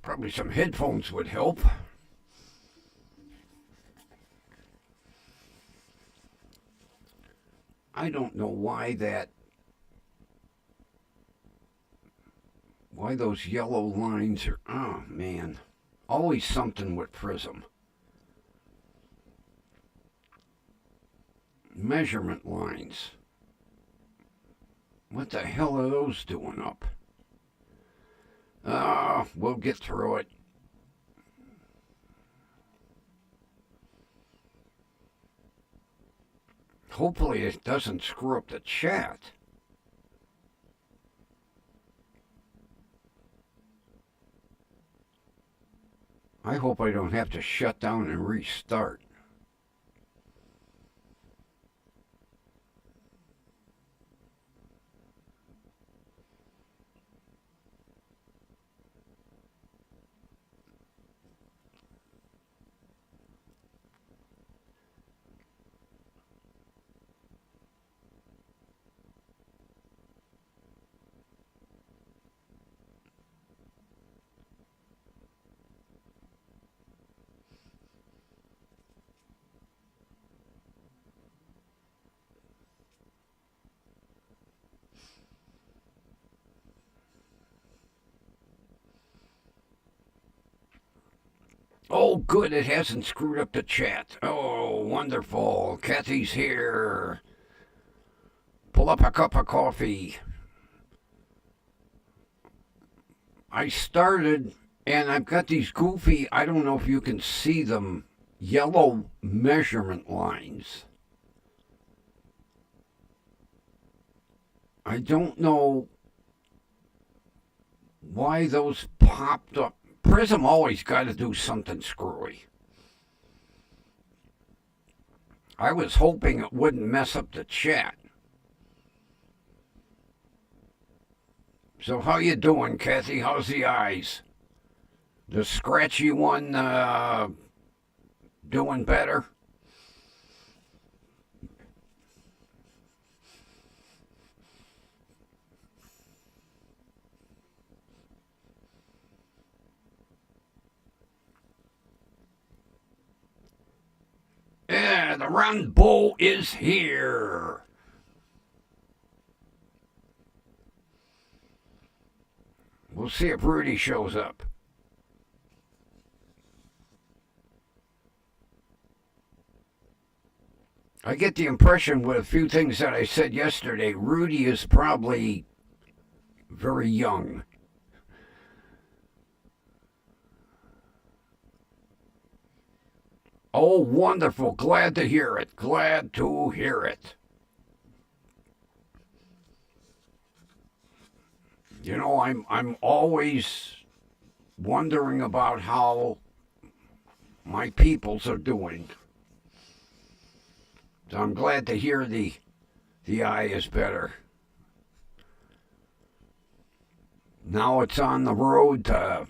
Probably some headphones would help. I don't know why those yellow lines are, oh man, always something with Prism. Measurement lines. What the hell are those doing up? We'll get through it. Hopefully it doesn't screw up the chat. I hope I don't have to shut down and restart. Oh, good, it hasn't screwed up the chat. Oh, wonderful. Kathy's here. Pull up a cup of coffee. I started, and I've got these goofy, I don't know if you can see them, yellow measurement lines. I don't know why those popped up. Prism always got to do something screwy. I was hoping it wouldn't mess up the chat. So how you doing, Kathy? How's the eyes? The scratchy one doing better? Yeah, the round bowl is here. We'll see if Rudy shows up. I get the impression with a few things that I said yesterday, Rudy is probably very young. Oh, wonderful. Glad to hear it. Glad to hear it. You know, I'm always wondering about how my peoples are doing. So I'm glad to hear the eye is better. Now it's on the road to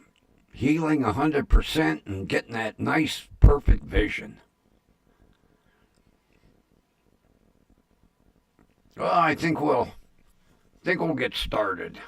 healing 100% and getting that nice, perfect vision. Well, I think we'll get started.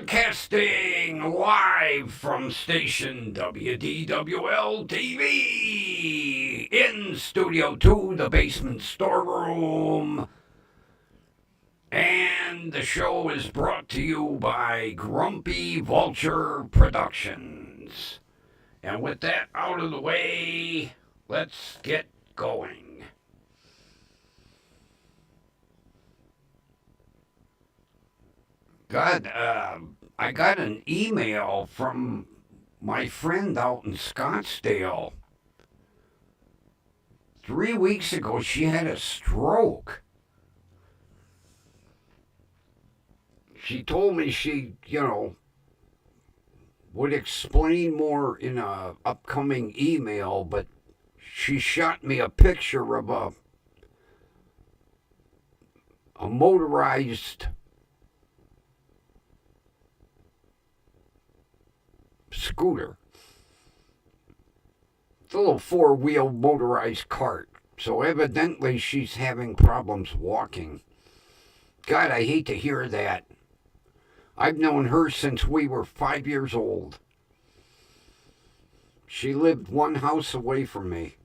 Broadcasting live from station WDWL TV in Studio 2, the basement storeroom. And the show is brought to you by Grumpy Vulture Productions. And with that out of the way, let's get going. God, I got an email from my friend out in Scottsdale. 3 weeks ago, she had a stroke. She told me she, would explain more in a upcoming email, but she shot me a picture of a motorized scooter. It's a little four-wheel motorized cart. So evidently she's having problems walking. God, I hate to hear that. I've known her since we were 5 years old. She lived one house away from me.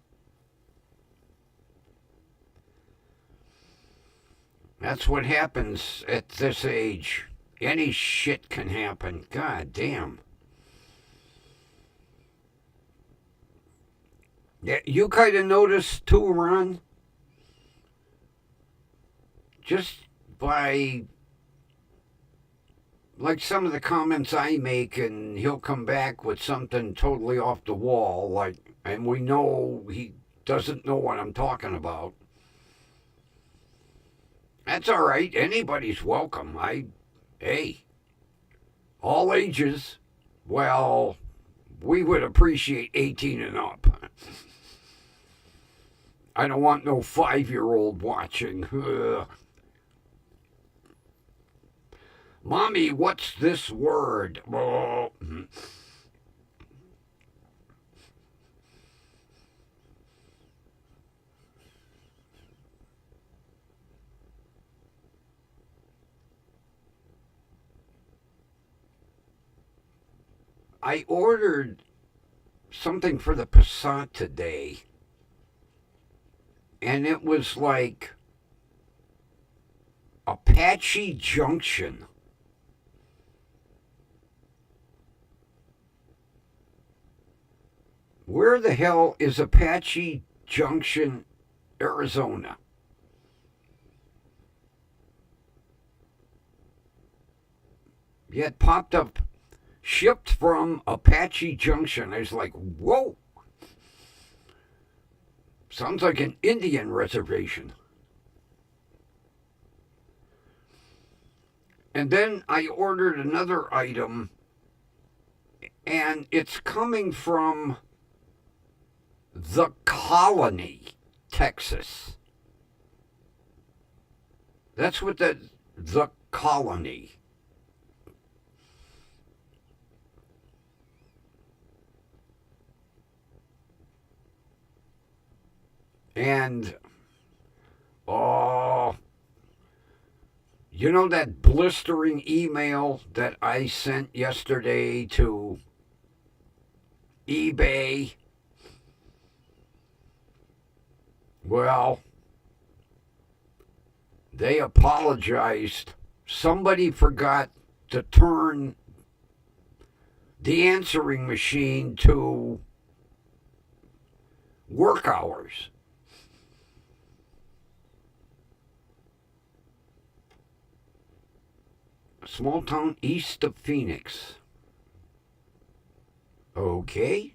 That's what happens at this age. Any shit can happen. God damn. Yeah, you kind of noticed too, Ron? Just by like some of the comments I make, and he'll come back with something totally off the wall, like, and we know he doesn't know what I'm talking about. That's all right. Anybody's welcome. Hey, all ages. Well, we would appreciate 18 and up. I don't want no 5-year-old watching. Ugh. Mommy, what's this word? Oh. I ordered something for the Passat today, and it was like Apache Junction. Where the hell is Apache Junction, Arizona? Yeah, it popped up, shipped from Apache Junction. I was like, whoa. Sounds like an Indian reservation. And then I ordered another item, and it's coming from The Colony, Texas. That's what The Colony. And, oh, you know that blistering email that I sent yesterday to eBay? Well, they apologized. Somebody forgot to turn the answering machine to work hours. A small town east of Phoenix. Okay,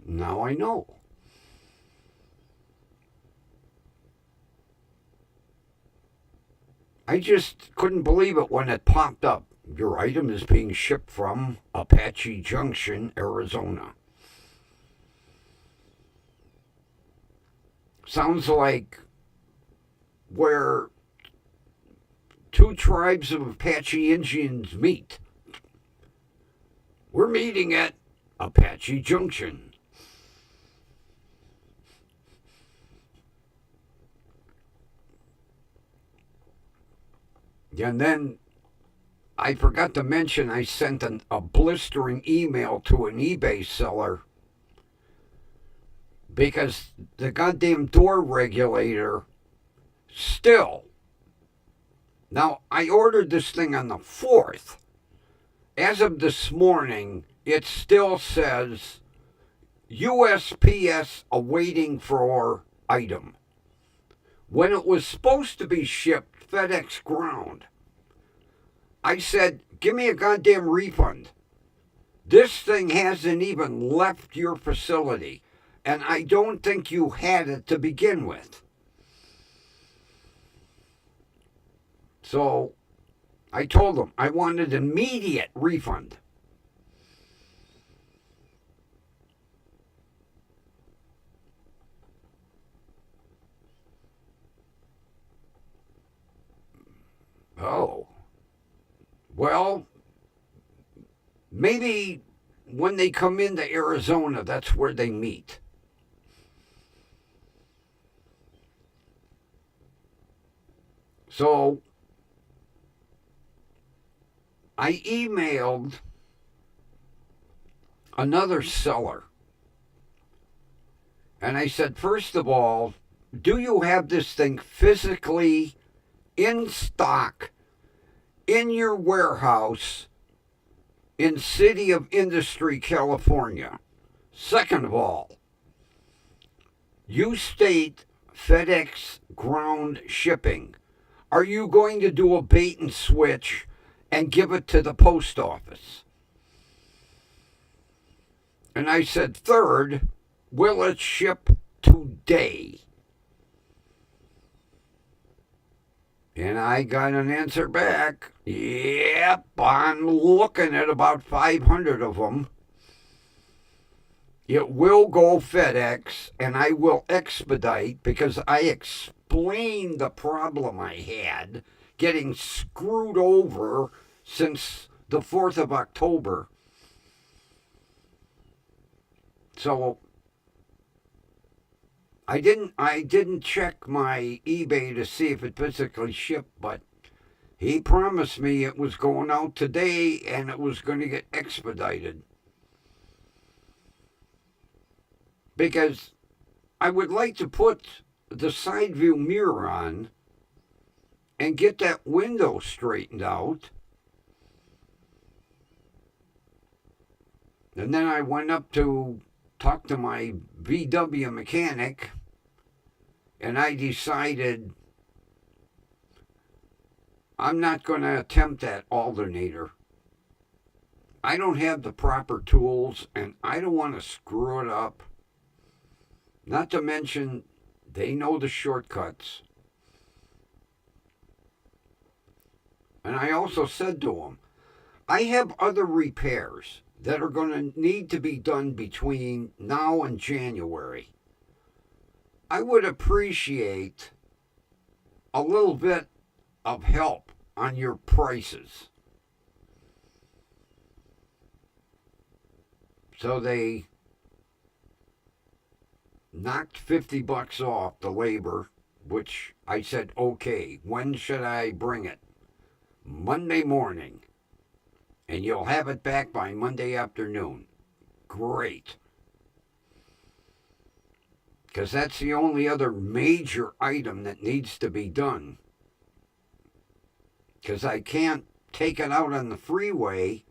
now I know. I just couldn't believe it when it popped up. Your item is being shipped from Apache Junction, Arizona. Sounds like where two tribes of Apache Indians meet. We're meeting at Apache Junction. And then I forgot to mention I sent a blistering email to an eBay seller because the goddamn door regulator still. Now, I ordered this thing on the 4th. As of this morning, it still says USPS awaiting for item. When it was supposed to be shipped FedEx ground. I said, give me a goddamn refund. This thing hasn't even left your facility, and I don't think you had it to begin with. So I told them I wanted immediate refund. Well, maybe when they come into Arizona, that's where they meet. So I emailed another seller and I said, first of all, do you have this thing physically in stock in your warehouse in City of Industry, California? Second of all, you state FedEx ground shipping. Are you going to do a bait and switch and give it to the post office? And I said, third, will it ship today? And I got an answer back. Yep, I'm looking at about 500 of them. It will go FedEx, and I will expedite because I explained the problem I had getting screwed over since the 4th of October. So I didn't check my eBay to see if it physically shipped, but he promised me it was going out today and it was going to get expedited. Because I would like to put the side view mirror on and get that window straightened out. And then I went up to talk to my VW mechanic and I decided I'm not going to attempt that alternator. I don't have the proper tools and I don't want to screw it up. Not to mention, they know the shortcuts. And I also said to them, I have other repairs that are going to need to be done between now and January. I would appreciate a little bit of help on your prices. So they knocked $50 off the labor, which I said, okay, when should I bring it? Monday morning. And you'll have it back by Monday afternoon. Great. Because that's the only other major item that needs to be done. Because I can't take it out on the freeway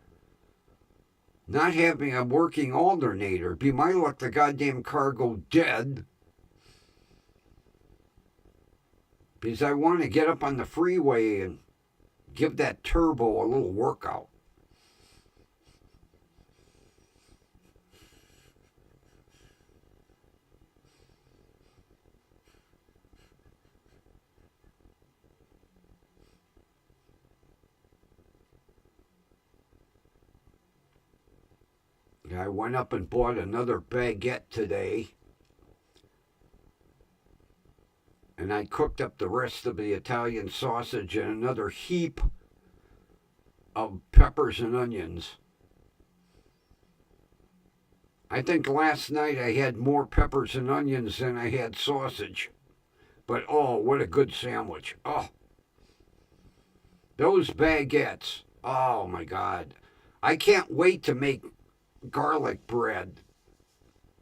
not having a working alternator. Be my luck the goddamn car go dead. Because I want to get up on the freeway and give that turbo a little workout. I went up and bought another baguette today. And I cooked up the rest of the Italian sausage and another heap of peppers and onions. I think last night I had more peppers and onions than I had sausage. But oh, what a good sandwich. Oh, those baguettes. Oh my God. I can't wait to make garlic bread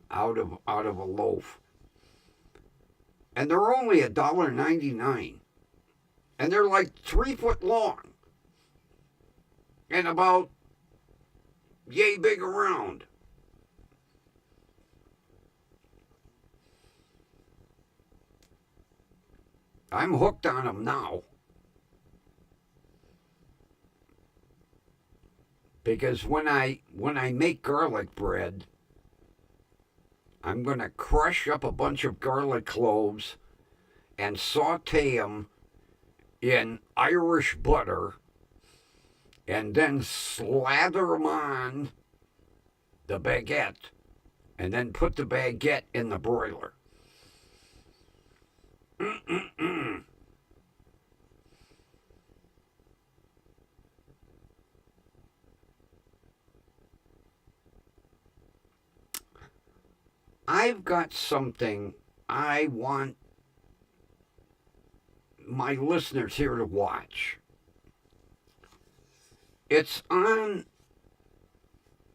out of a loaf. And they're only $1.99. And they're like 3 foot long. And about yay big around. I'm hooked on them now. Because when I make garlic bread, I'm going to crush up a bunch of garlic cloves and saute them in Irish butter and then slather them on the baguette and then put the baguette in the broiler. I've got something I want my listeners here to watch. It's on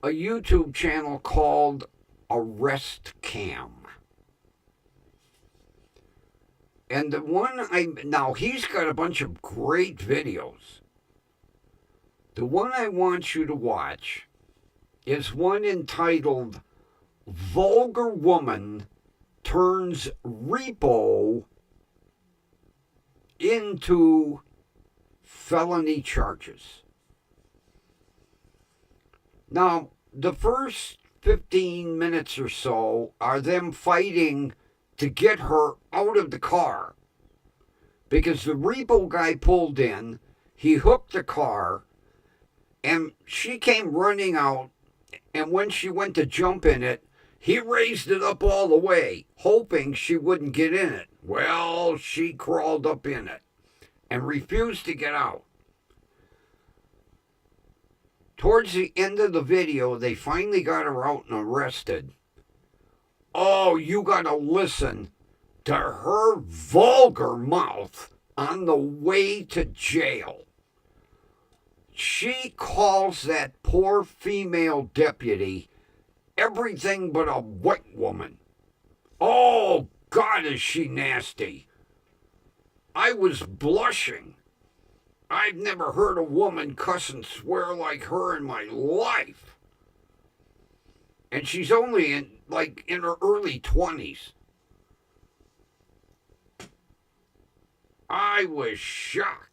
a YouTube channel called Arrest Cam. And the one now he's got a bunch of great videos. The one I want you to watch is one entitled Vulgar Woman Turns Repo into Felony Charges. Now, the first 15 minutes or so are them fighting to get her out of the car because the repo guy pulled in, he hooked the car, and she came running out, and when she went to jump in it, he raised it up all the way, hoping she wouldn't get in it. Well, she crawled up in it and refused to get out. Towards the end of the video, they finally got her out and arrested. Oh, you gotta listen to her vulgar mouth on the way to jail. She calls that poor female deputy everything but a white woman. Oh, God, is she nasty. I was blushing. I've never heard a woman cuss and swear like her in my life. And she's only in her early 20s. I was shocked.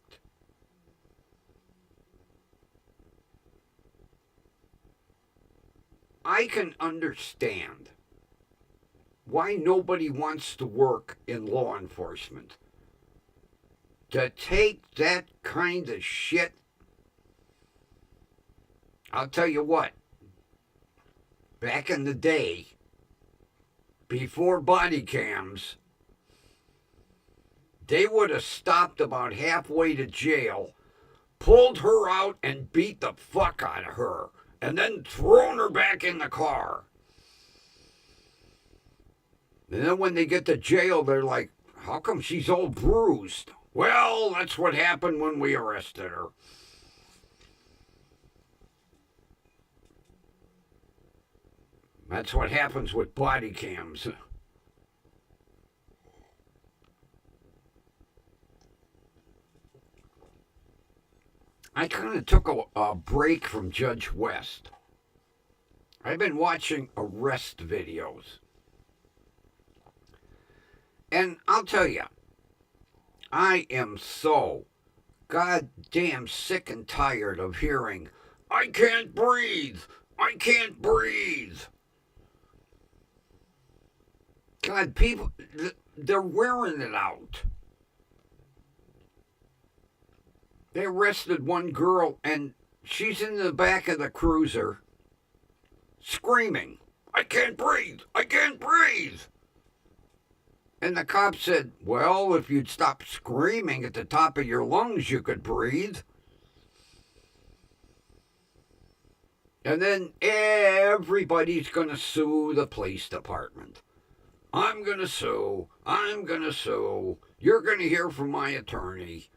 I can understand why nobody wants to work in law enforcement. To take that kind of shit, I'll tell you what, back in the day, before body cams, they would have stopped about halfway to jail, pulled her out and beat the fuck out of her, and then thrown her back in the car. And then when they get to jail, they're like, how come she's all bruised? Well, that's what happened when we arrested her. That's what happens with body cams. I kind of took a break from Judge West. I've been watching arrest videos. And I'll tell you, I am so goddamn sick and tired of hearing, I can't breathe, I can't breathe. God, people, they're wearing it out. They arrested one girl, and she's in the back of the cruiser screaming, I can't breathe, I can't breathe. And the cop said, well, if you'd stop screaming at the top of your lungs, you could breathe. And then everybody's going to sue the police department. I'm going to sue. I'm going to sue. You're going to hear from my attorney.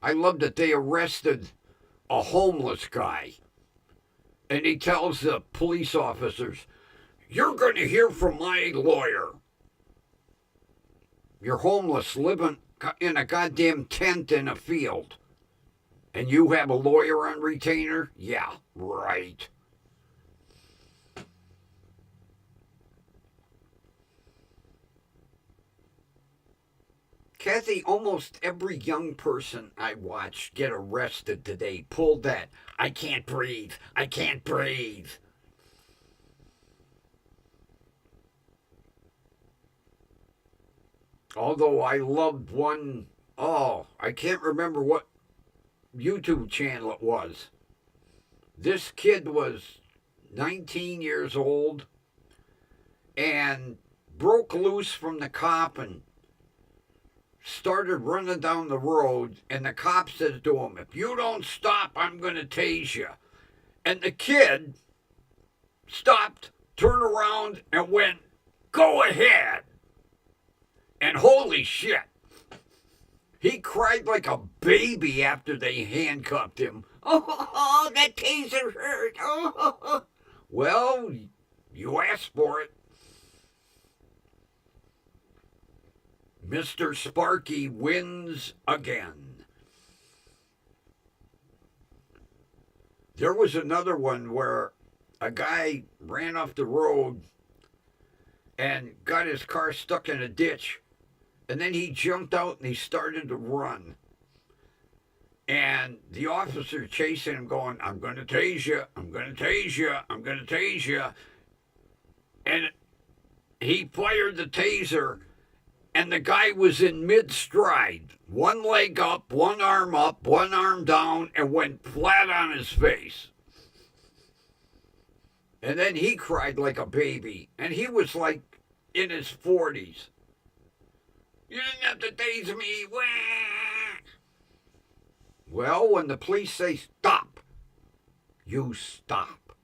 I love that they arrested a homeless guy. And he tells the police officers, you're going to hear from my lawyer. You're homeless, living in a goddamn tent in a field. And you have a lawyer on retainer? Yeah, right. Kathy, almost every young person I watch get arrested today pulled that, I can't breathe, I can't breathe. Although I loved one, I can't remember what YouTube channel it was. This kid was 19 years old and broke loose from the cop and started running down the road. And the cop says to him, if you don't stop, I'm going to tase you. And the kid stopped turned around and went, "Go ahead." And holy shit, he cried like a baby after they handcuffed him. Oh, that taser hurt. Oh. Well, you asked for it. Mr. Sparky wins again. There was another one where a guy ran off the road and got his car stuck in a ditch. And then he jumped out and he started to run. And the officer chasing him going, "I'm going to tase you, I'm going to tase you, I'm going to tase you." And he fired the taser and the guy was in mid-stride. One leg up, one arm down, and went flat on his face. And then he cried like a baby. And he was like in his 40s. "You didn't have to tase me." Wah! Well, when the police say stop, you stop.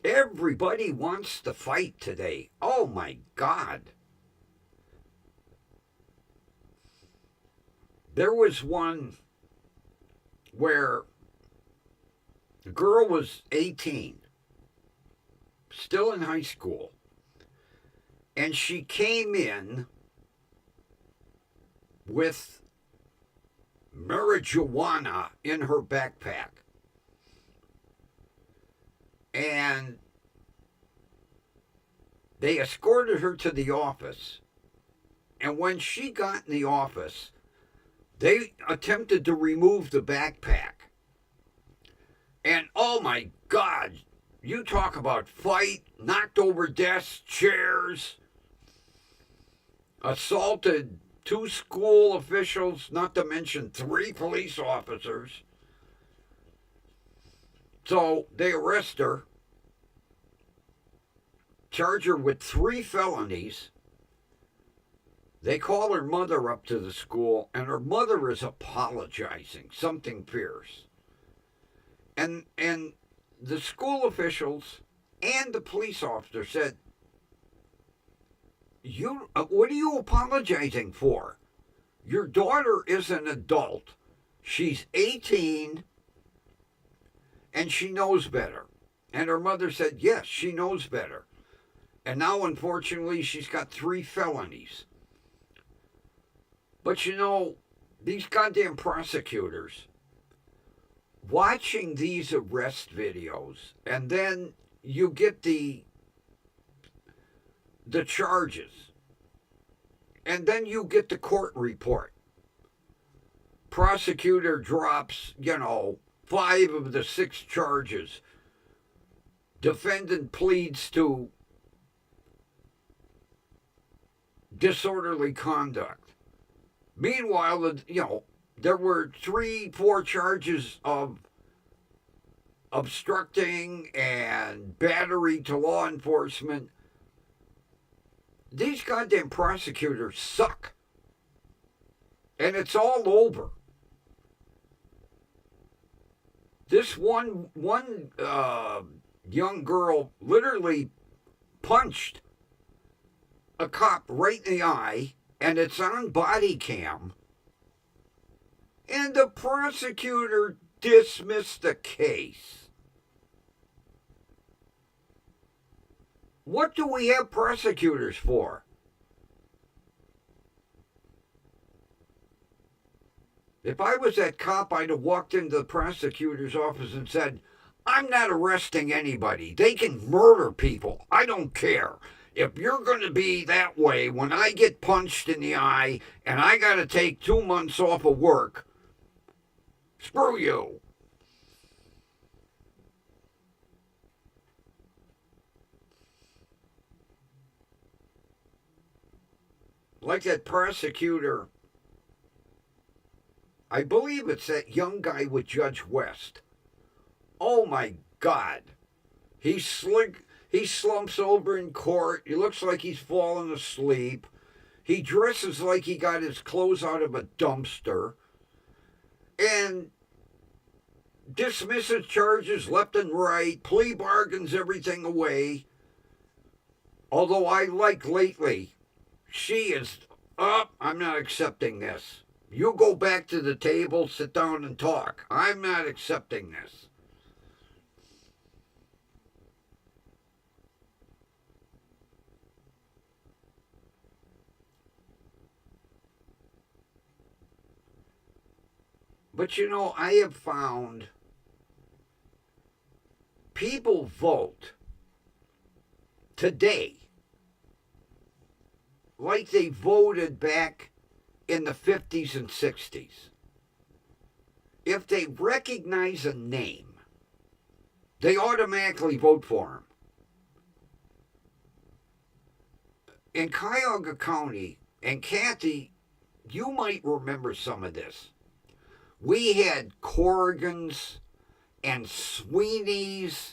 Everybody wants to fight today. Oh my God. There was one where the girl was 18, still in high school. And she came in with marijuana in her backpack. And they escorted her to the office. And when she got in the office, they attempted to remove the backpack. And oh my God, you talk about fight, knocked over desks, chairs, assaulted 2 school officials, not to mention 3 police officers. So they arrest her, charge her with 3 felonies. They call her mother up to the school, and her mother is apologizing, something fierce. And the school officials and the police officer said, what are you apologizing for? Your daughter is an adult. She's 18 and she knows better. And her mother said, yes, she knows better. And now, unfortunately, she's got 3 felonies. But you know, these goddamn prosecutors, watching these arrest videos, and then you get the charges, and then you get the court report. Prosecutor drops, 5 of the 6 charges. Defendant pleads to disorderly conduct. Meanwhile, there were 3-4 charges of obstructing and battery to law enforcement. These goddamn prosecutors suck. And it's all over. This one young girl literally punched a cop right in the eye, and it's on body cam. And the prosecutor dismissed the case. What do we have prosecutors for? If I was that cop, I'd have walked into the prosecutor's office and said, I'm not arresting anybody. They can murder people. I don't care. If you're going to be that way when I get punched in the eye and I got to take 2 months off of work, screw you. Like that prosecutor, I believe it's that young guy with Judge West. Oh my God. He slumps over in court. He looks like he's fallen asleep. He dresses like he got his clothes out of a dumpster. And dismisses charges left and right, plea bargains everything away. Although I like lately, she is up. I'm not accepting this. You go back to the table, sit down and talk. I'm not accepting this. But you know, I have found people vote today like they voted back in the 50s and 60s. If they recognize a name, they automatically vote for him. In Cuyahoga County, and Kathy, you might remember some of this. We had Corrigans and Sweeneys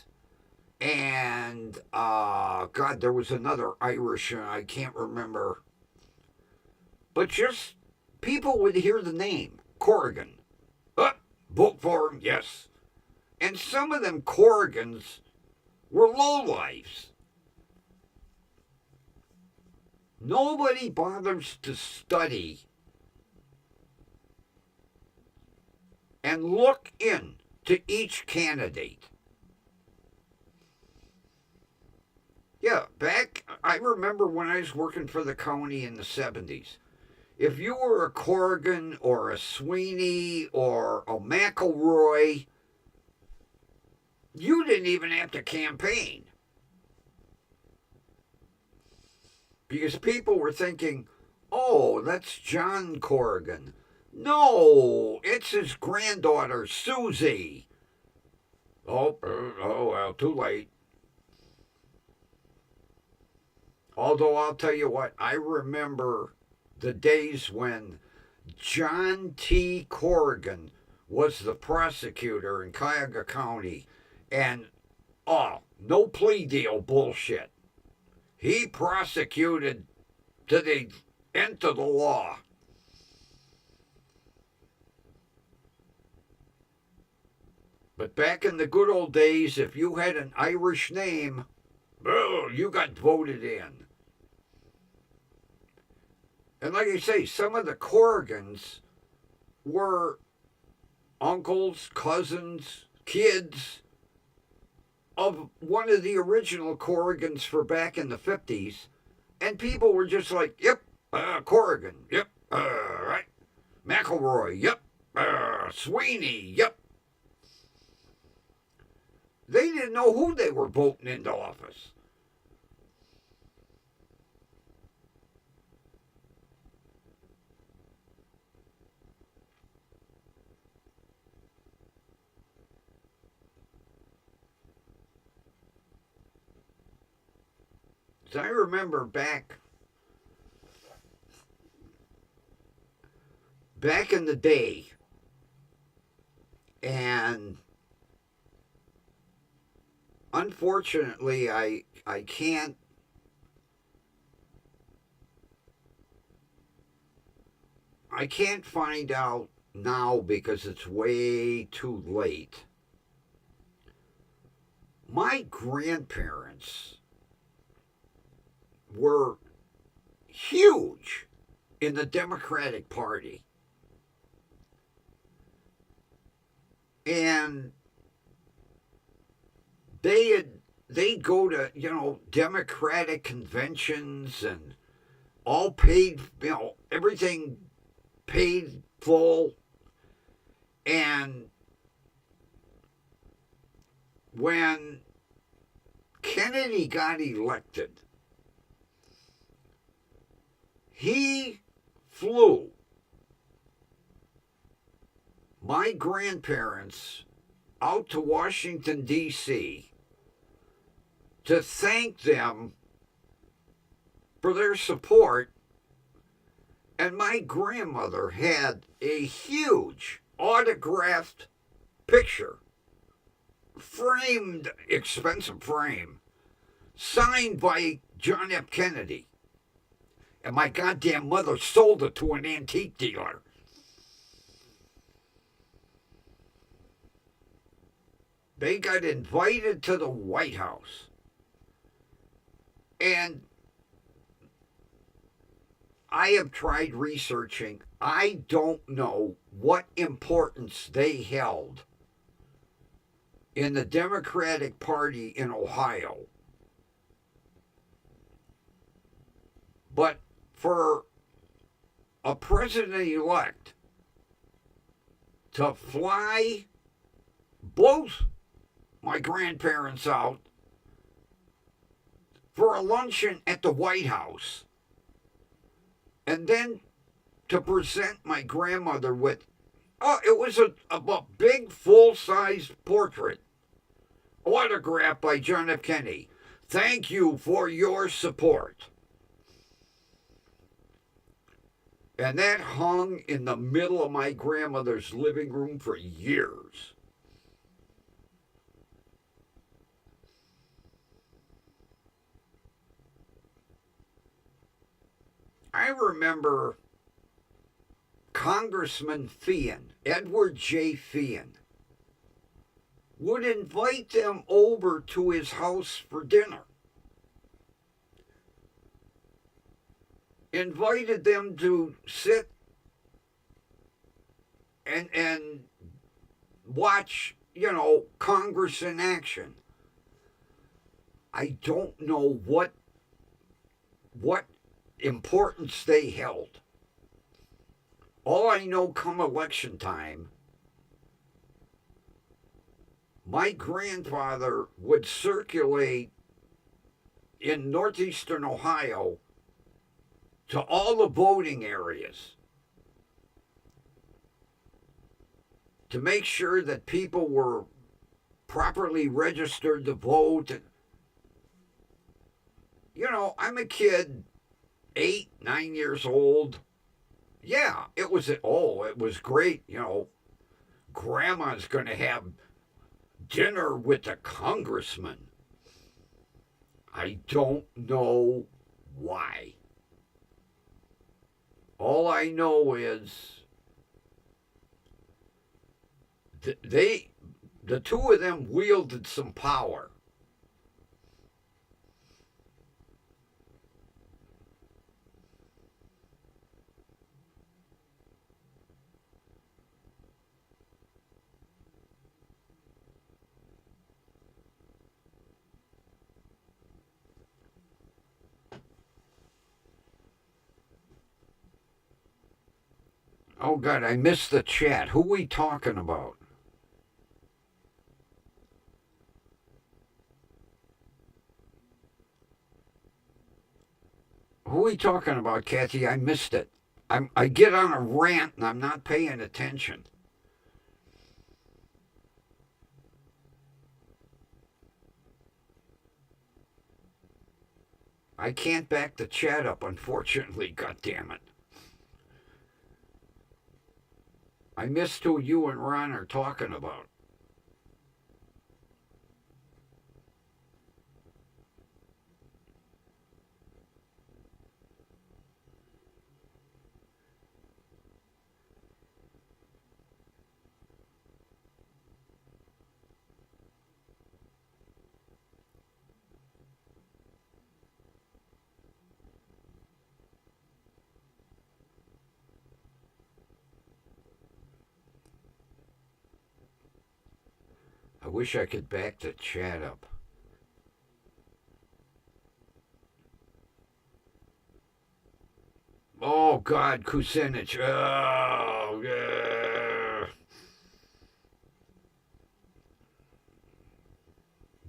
and God, there was another Irish, I can't remember. But just people would hear the name Corrigan. Vote for him, yes. And some of them Corrigans were lowlifes. Nobody bothers to study and look into each candidate. Yeah, I remember when I was working for the county in the 70s. If you were a Corrigan or a Sweeney or a McElroy, you didn't even have to campaign. Because people were thinking, oh, that's John Corrigan. No, it's his granddaughter, Susie. Oh, well, too late. Although I'll tell you what, I remember the days when John T. Corrigan was the prosecutor in Cuyahoga County, and no plea deal bullshit. He prosecuted to the end of the law. But back in the good old days, if you had an Irish name, well, you got voted in. And like I say, some of the Corrigans were uncles, cousins, kids of one of the original Corrigans for back in the 50s. And people were just like, yep, Corrigan, yep, right. McElroy, yep, Sweeney, yep. They didn't know who they were voting into office. So I remember back in the day, and unfortunately I can't find out now because it's way too late. My grandparents were huge in the Democratic Party. And they'd go to, Democratic conventions and all paid, everything paid full. And when Kennedy got elected, he flew my grandparents out to Washington, D.C. to thank them for their support. And my grandmother had a huge autographed picture, framed, expensive frame, signed by John F. Kennedy. And my goddamn mother sold it to an antique dealer. They got invited to the White House. And I have tried researching. I don't know what importance they held in the Democratic Party in Ohio. But for a president elect to fly both my grandparents out for a luncheon at the White House and then to present my grandmother with, it was a big full-size portrait autographed by John F. Kennedy. Thank you for your support. And that hung in the middle of my grandmother's living room for years. I remember Congressman Feehan, Edward J. Feehan, would invite them over to his house for dinner. Invited them to sit and watch, Congress in action. I don't know what importance they held. All I know, come election time, my grandfather would circulate in northeastern Ohio to all the voting areas to make sure that people were properly registered to vote. I'm a kid, 8, 9 years old. Yeah, it was great. Grandma's going to have dinner with a congressman. I don't know why. All I know is the two of them wielded some power. Oh, God, I missed the chat. Who are we talking about? Who are we talking about, Kathy? I missed it. I get on a rant and I'm not paying attention. I can't back the chat up, unfortunately, goddammit. I missed who you and Ron are talking about. I wish I could back the chat up. Oh, God, Kucinich. Oh, yeah.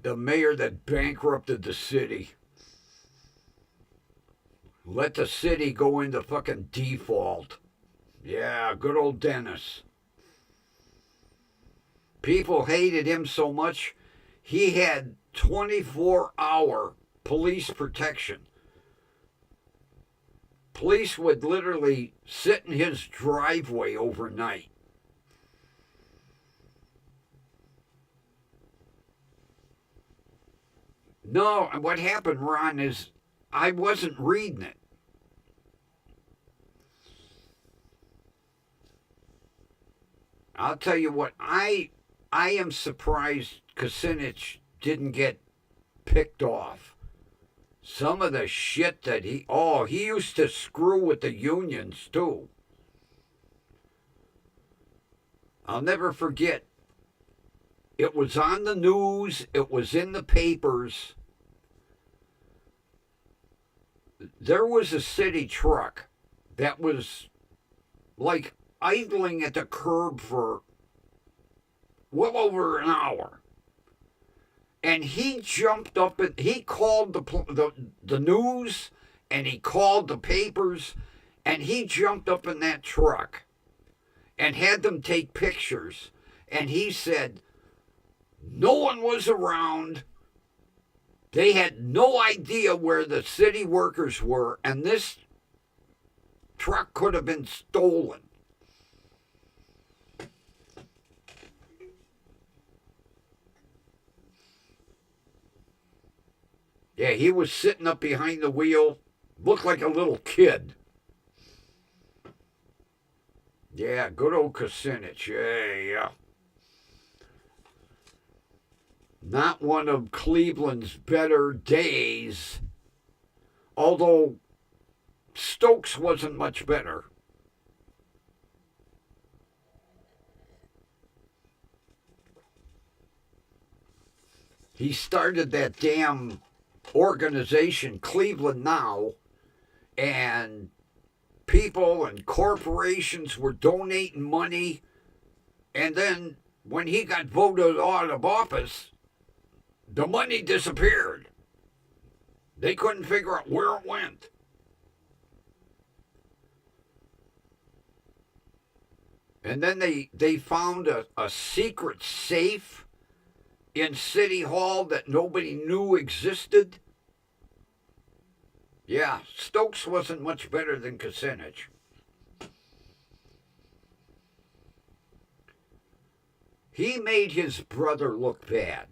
The mayor that bankrupted the city. Let the city go into fucking default. Yeah, good old Dennis. People hated him so much, he had 24-hour police protection. Police would literally sit in his driveway overnight. No, what happened, Ron, is I wasn't reading it. I'll tell you what, I am surprised Kucinich didn't get picked off. Some of the shit that he used to screw with the unions too. I'll never forget. It was on the news, it was in the papers. There was a city truck that was like idling at the curb for well over an hour. And he jumped up and he called the news and he called the papers and he jumped up in that truck and had them take pictures. And he said, no one was around. They had no idea where the city workers were, and this truck could have been stolen. Yeah, he was sitting up behind the wheel, looked like a little kid. Yeah, good old Kucinich. Yeah. Not one of Cleveland's better days, although Stokes wasn't much better. He started that damn organization, Cleveland Now, and people and corporations were donating money. And then when he got voted out of office, the money disappeared. They couldn't figure out where it went. And then they found a secret safe in City Hall that nobody knew existed. Yeah, Stokes wasn't much better than Kucinich. He made his brother look bad.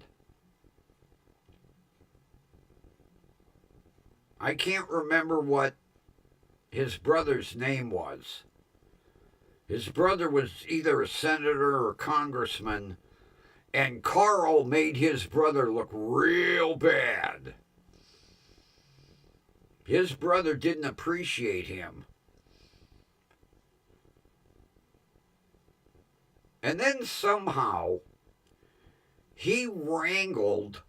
I can't remember what his brother's name was. His brother was either a senator or a congressman, and Carl made his brother look real bad. His brother didn't appreciate him. And then somehow he wrangled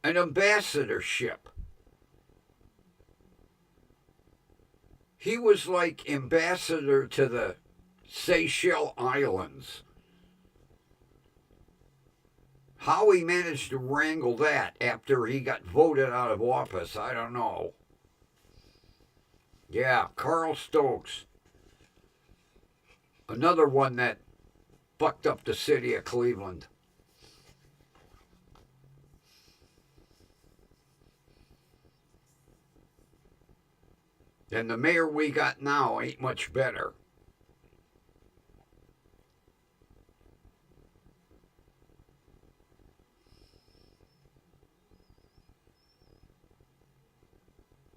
an ambassadorship. He was like ambassador to the Seychelles Islands. How he managed to wrangle that after he got voted out of office, I don't know. Yeah, Carl Stokes. Another one that fucked up the city of Cleveland. And the mayor we got now ain't much better.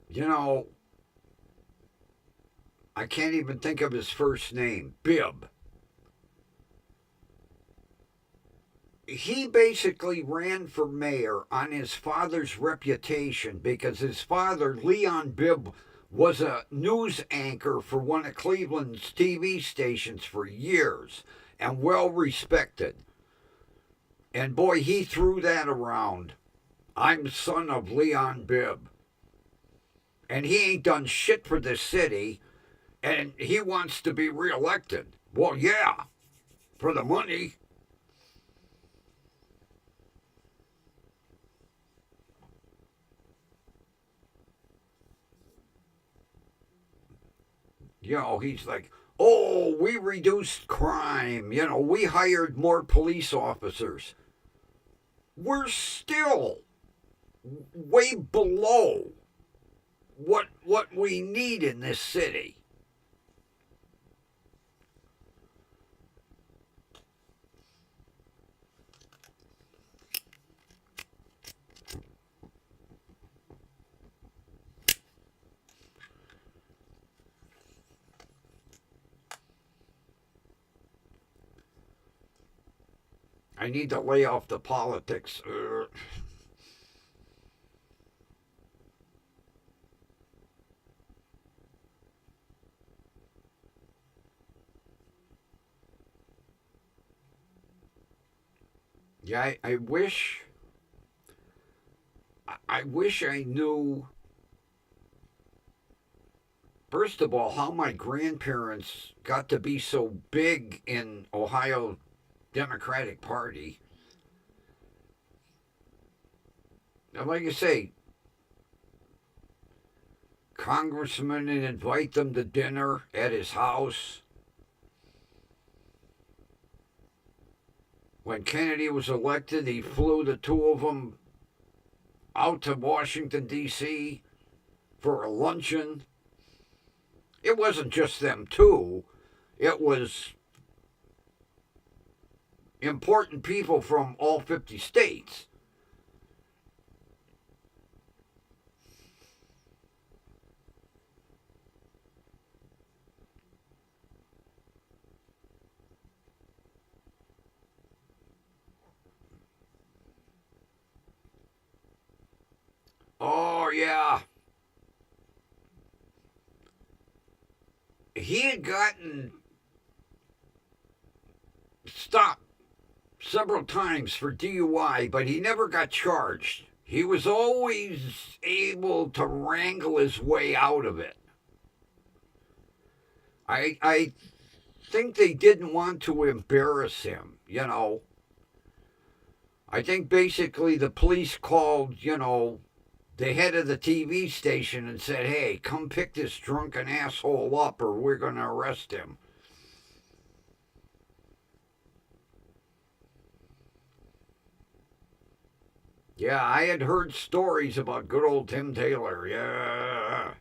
You know, I can't even think of his first name, Bibb. He basically ran for mayor on his father's reputation because his father, Leon Bibb, was a news anchor for one of Cleveland's TV stations for years and well respected. And boy, he threw that around. I'm son of Leon Bibb. And he ain't done shit for this city, and he wants to be reelected. Well, yeah, for the money. You know, he's like, oh, we reduced crime. You know, we hired more police officers. We're still way below what we need in this city. I need to lay off the politics. Yeah, I wish I knew, first of all, how my grandparents got to be so big in Ohio Democratic Party. And like I say, congressman and invite them to dinner at his house. When Kennedy was elected, he flew the two of them out to Washington, D.C. for a luncheon. It wasn't just them two, it was important people from all 50 states. Oh, yeah. He had gotten stopped several times for DUI, but he never got charged. He was always able to wrangle his way out of it. I think they didn't want to embarrass him, you know. I think basically the police called, the head of the TV station and said, hey, come pick this drunken asshole up or we're going to arrest him. Yeah, I had heard stories about good old Tim Taylor, yeah.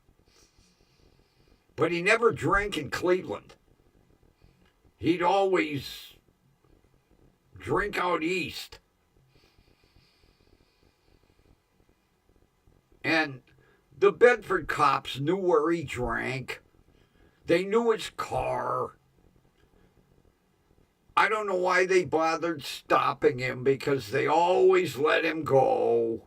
But he never drank in Cleveland. He'd always drink out east. And the Bedford cops knew where he drank. They knew his car. I don't know why they bothered stopping him because they always let him go.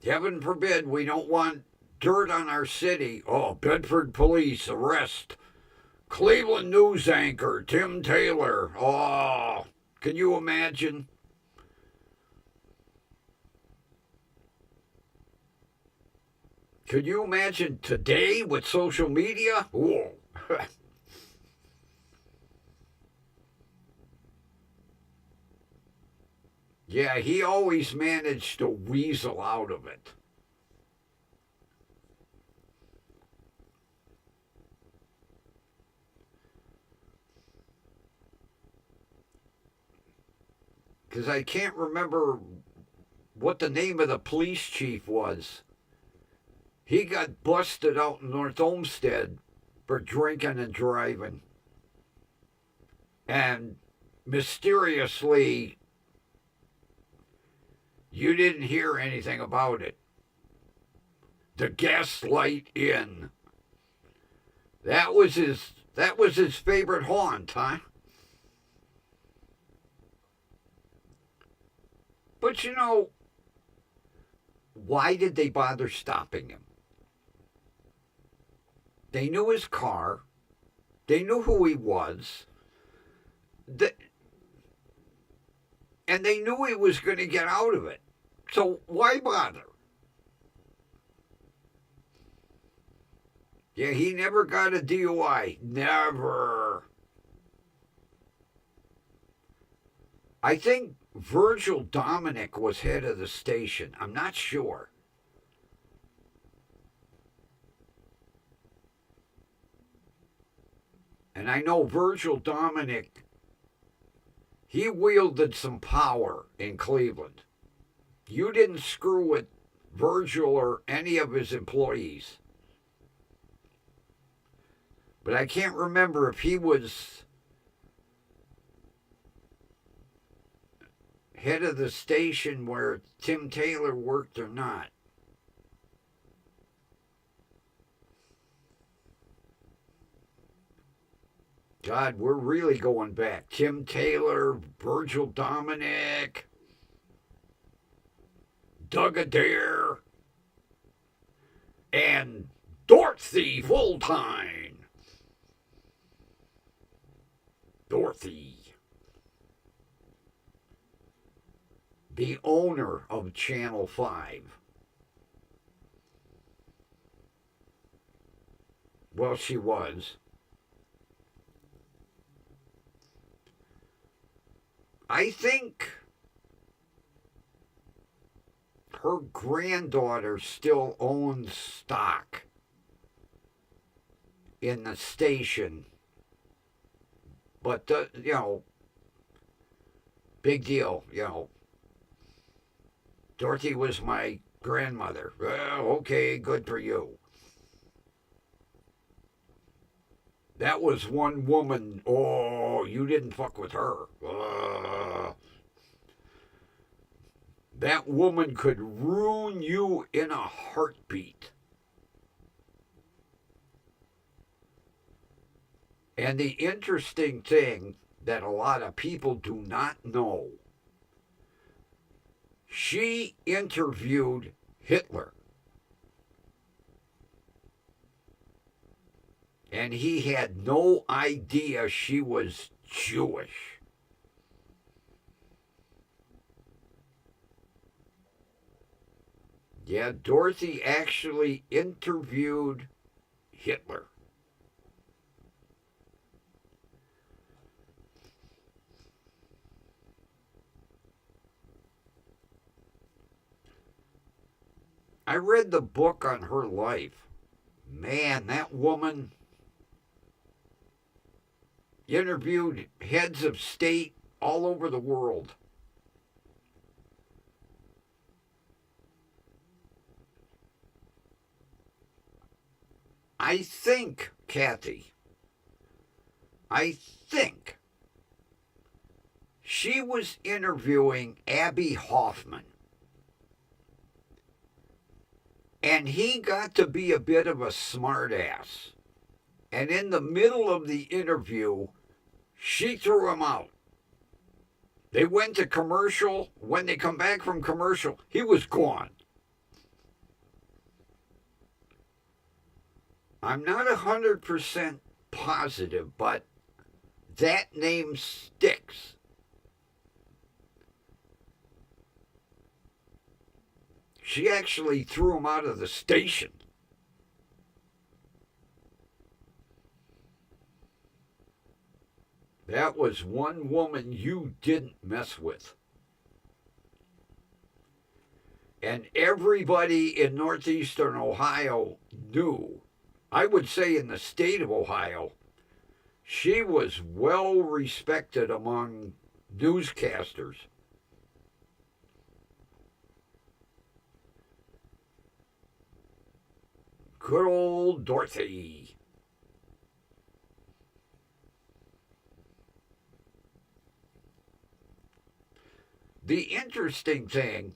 Heaven forbid we don't want dirt on our city. Oh, Bedford police arrest Cleveland news anchor Tim Taylor. Oh, can you imagine? Could you imagine today with social media? Whoa. Yeah, he always managed to weasel out of it. Because I can't remember what the name of the police chief was. He got busted out in North Olmsted for drinking and driving. And mysteriously, you didn't hear anything about it. The Gaslight Inn. That was his favorite haunt, huh? But why did they bother stopping him? They knew his car. They knew who he was. The, and they knew he was going to get out of it. So why bother? Yeah, he never got a DUI. Never. I think Virgil Dominic was head of the station. I'm not sure. And I know Virgil Dominic, he wielded some power in Cleveland. You didn't screw with Virgil or any of his employees. But I can't remember if he was head of the station where Tim Taylor worked or not. God, we're really going back. Tim Taylor, Virgil Dominic, Doug Adair, and Dorothy Fulltime. Dorothy. The owner of Channel 5. Well, she was. I think her granddaughter still owns stock in the station. But, big deal, Dorothy was my grandmother. Well, okay, good for you. That was one woman. Oh, you didn't fuck with her. That woman could ruin you in a heartbeat. And the interesting thing that a lot of people do not know, she interviewed Hitler. And he had no idea she was Jewish. Yeah, Dorothy actually interviewed Hitler. I read the book on her life. Man, that woman interviewed heads of state all over the world. I think, Kathy, she was interviewing Abby Hoffman. And he got to be a bit of a smartass. And in the middle of the interview, she threw him out. They went to commercial. When they come back from commercial, he was gone. I'm not 100% positive, but that name sticks. She actually threw him out of the station. That was one woman you didn't mess with. And everybody in northeastern Ohio knew, I would say in the state of Ohio, she was well respected among newscasters. Good old Dorothy. The interesting thing,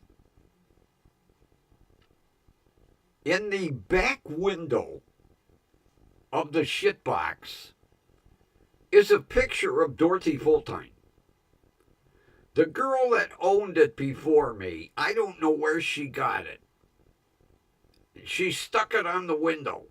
in the back window of the shitbox is a picture of Dorothy Fulltime. The girl that owned it before me, I don't know where she got it. She stuck it on the window.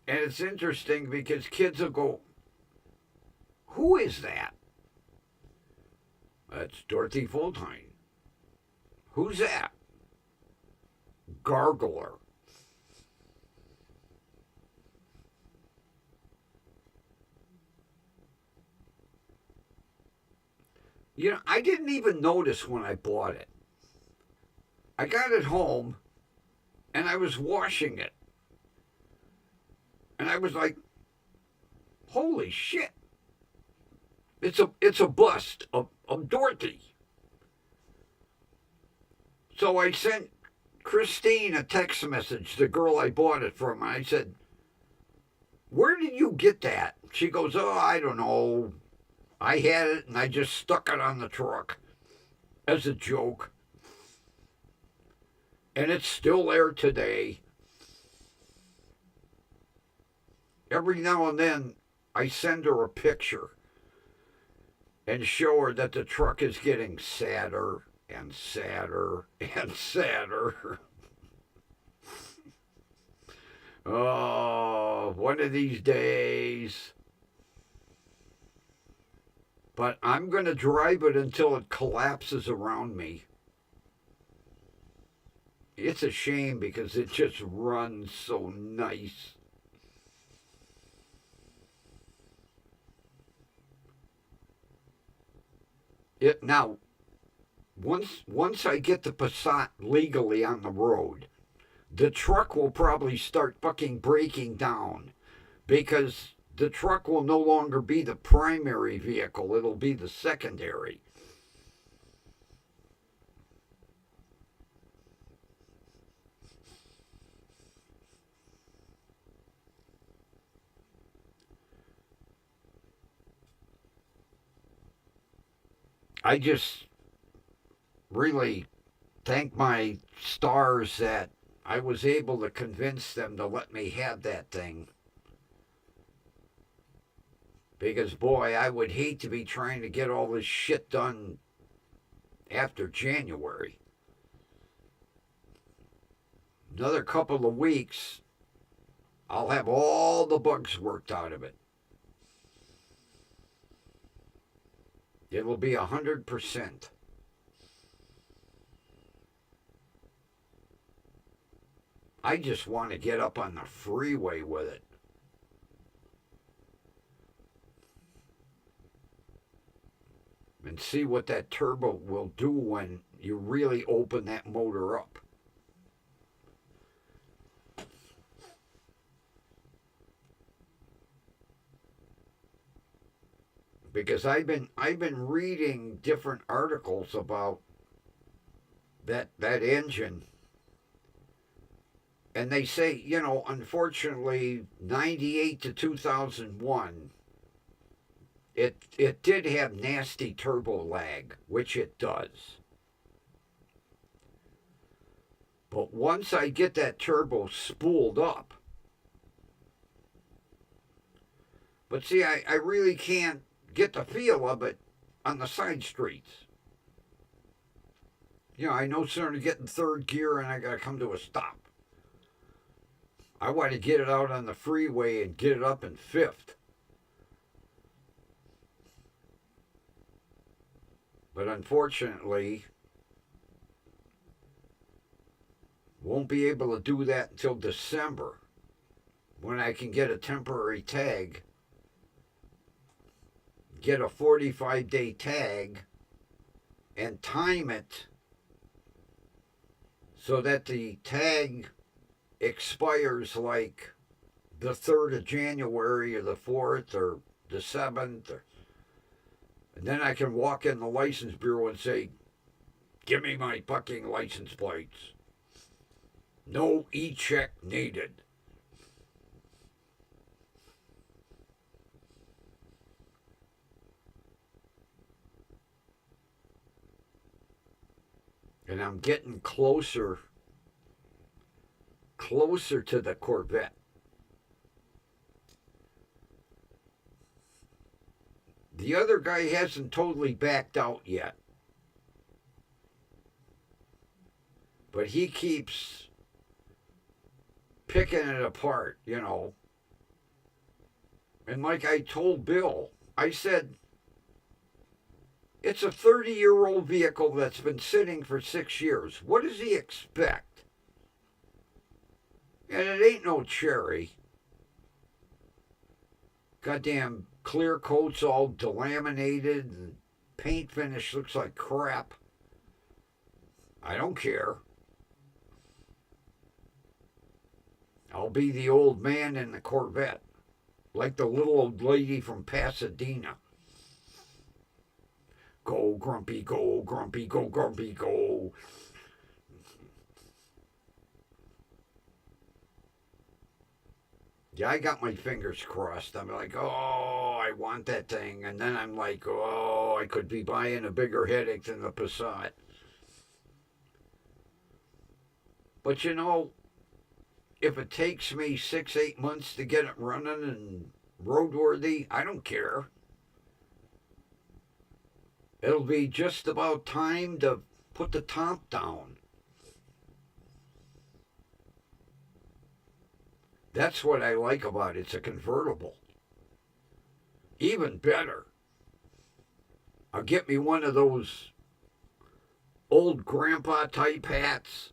And it's interesting because kids will go, who is that? That's Dorothy Fulltime. Who's that? Gargler. I didn't even notice when I bought it. I got it home and I was washing it. And I was like, holy shit. It's a bust of Dorothy. So I sent Christine a text message, the girl I bought it from. I said, where did you get that? She goes, oh, I don't know. I had it and I just stuck it on the truck as a joke. And it's still there today. Every now and then, I send her a picture and show her that the truck is getting sadder and sadder and sadder. Oh, one of these days. But I'm going to drive it until it collapses around me. It's a shame because it just runs so nice. It now once I get the Passat legally on the road, the truck will probably start fucking breaking down because the truck will no longer be the primary vehicle, it'll be the secondary. I just really thank my stars that I was able to convince them to let me have that thing. Because, boy, I would hate to be trying to get all this shit done after January. Another couple of weeks, I'll have all the bugs worked out of it. It will be 100%. I just want to get up on the freeway with it. And see what that turbo will do when you really open that motor up. Because I've been reading different articles about that engine, and they say, unfortunately 98 to 2001 it did have nasty turbo lag, which it does. But once I get that turbo spooled up, but see, I really can't get the feel of it on the side streets. I no sooner get in third gear and I gotta come to a stop. I want to get it out on the freeway and get it up in fifth. But unfortunately, won't be able to do that until December when I can get a temporary tag, get a 45-day tag, and time it so that the tag expires like the 3rd of January or the 4th or the 7th. And then I can walk in the license bureau and say, give me my fucking license plates. No e-check needed. And I'm getting closer to the Corvette. The other guy hasn't totally backed out yet. But he keeps picking it apart. And like I told Bill, I said, it's a 30-year-old vehicle that's been sitting for 6 years. What does he expect? And it ain't no cherry. Goddamn clear coat's all delaminated and paint finish looks like crap. I don't care. I'll be the old man in the Corvette, like the little old lady from Pasadena. Go, Grumpy, go, Grumpy, go, Grumpy, go. Yeah, I got my fingers crossed. I'm like, oh, I want that thing. And then I'm like, oh, I could be buying a bigger headache than the Passat. But you know, if it takes me 6, 8 months to get it running and roadworthy, I don't care. It'll be just about time to put the top down. That's what I like about it. It's a convertible. Even better, I'll get me one of those old grandpa type hats.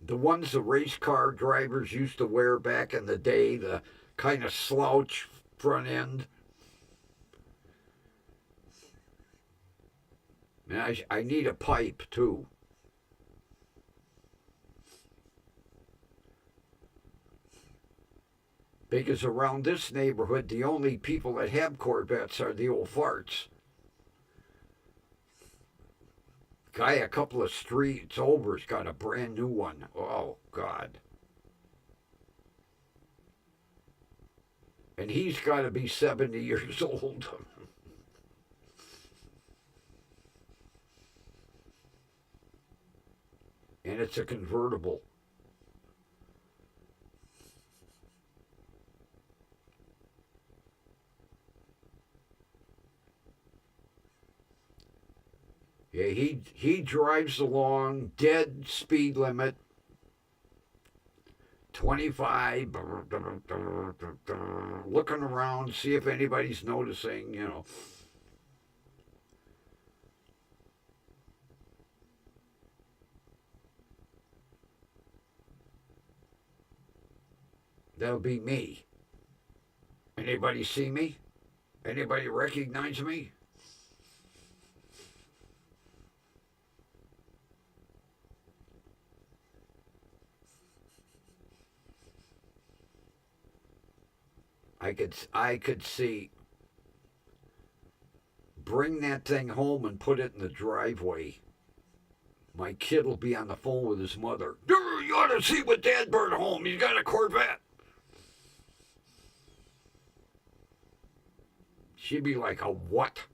The ones the race car drivers used to wear back in the day, the kind of slouch front end. And I need a pipe too. Because around this neighborhood, the only people that have Corvettes are the old farts. Guy a couple of streets over's got a brand new one. Oh, God. And he's got to be 70 years old. And it's a convertible. Yeah, he drives along dead speed limit, 25, looking around, see if anybody's noticing, you know. That'll be me. Anybody see me? Anybody recognize me? I could see. Bring that thing home and put it in the driveway. My kid will be on the phone with his mother. You ought to see what Dad brought home. He's got a Corvette. She'd be like, a what?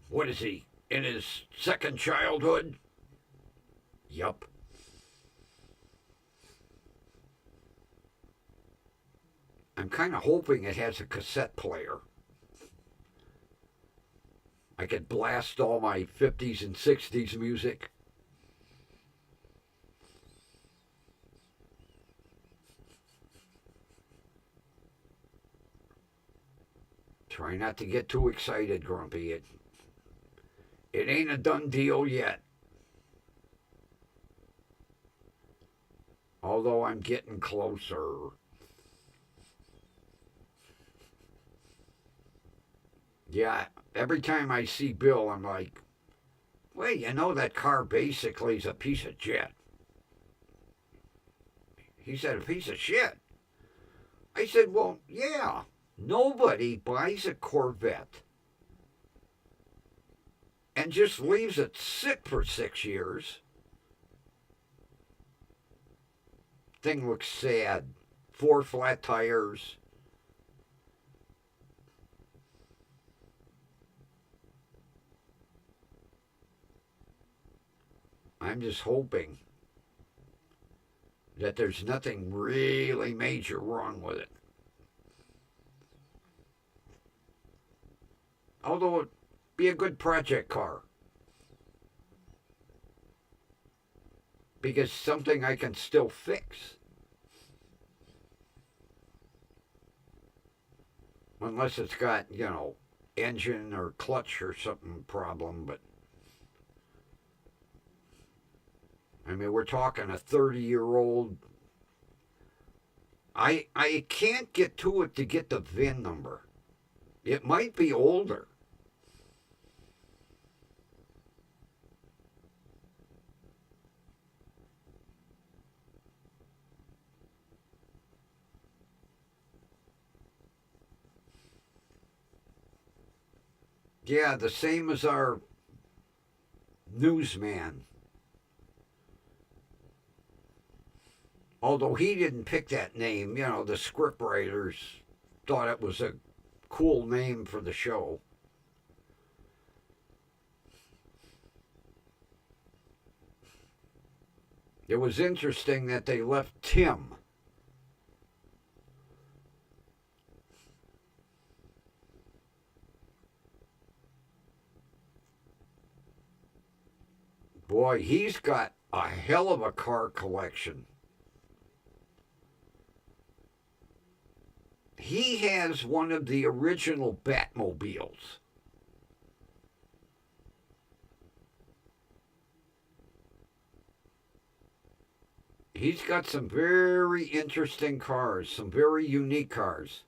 What is he? In his second childhood? Yup. I'm kind of hoping it has a cassette player. I could blast all my 50s and 60s music. Try not to get too excited, Grumpy. It ain't a done deal yet. Although I'm getting closer. Yeah, every time I see Bill, I'm like, well, you know that car basically is a piece of jet. He said, a piece of shit. I said, well, yeah. Nobody buys a Corvette and just leaves it sit for 6 years. Thing looks sad. 4 flat tires. I'm just hoping that there's nothing really major wrong with it. Although it'd be a good project car. Because something I can still fix. Unless it's got, engine or clutch or something problem, but I mean, we're talking a 30-year-old. I can't get to it to get the VIN number. It might be older. Yeah, the same as our newsman. Although he didn't pick that name, the script writers thought it was a cool name for the show. It was interesting that they left Tim. Boy, he's got a hell of a car collection. He has one of the original Batmobiles. He's got some very interesting cars, some very unique cars.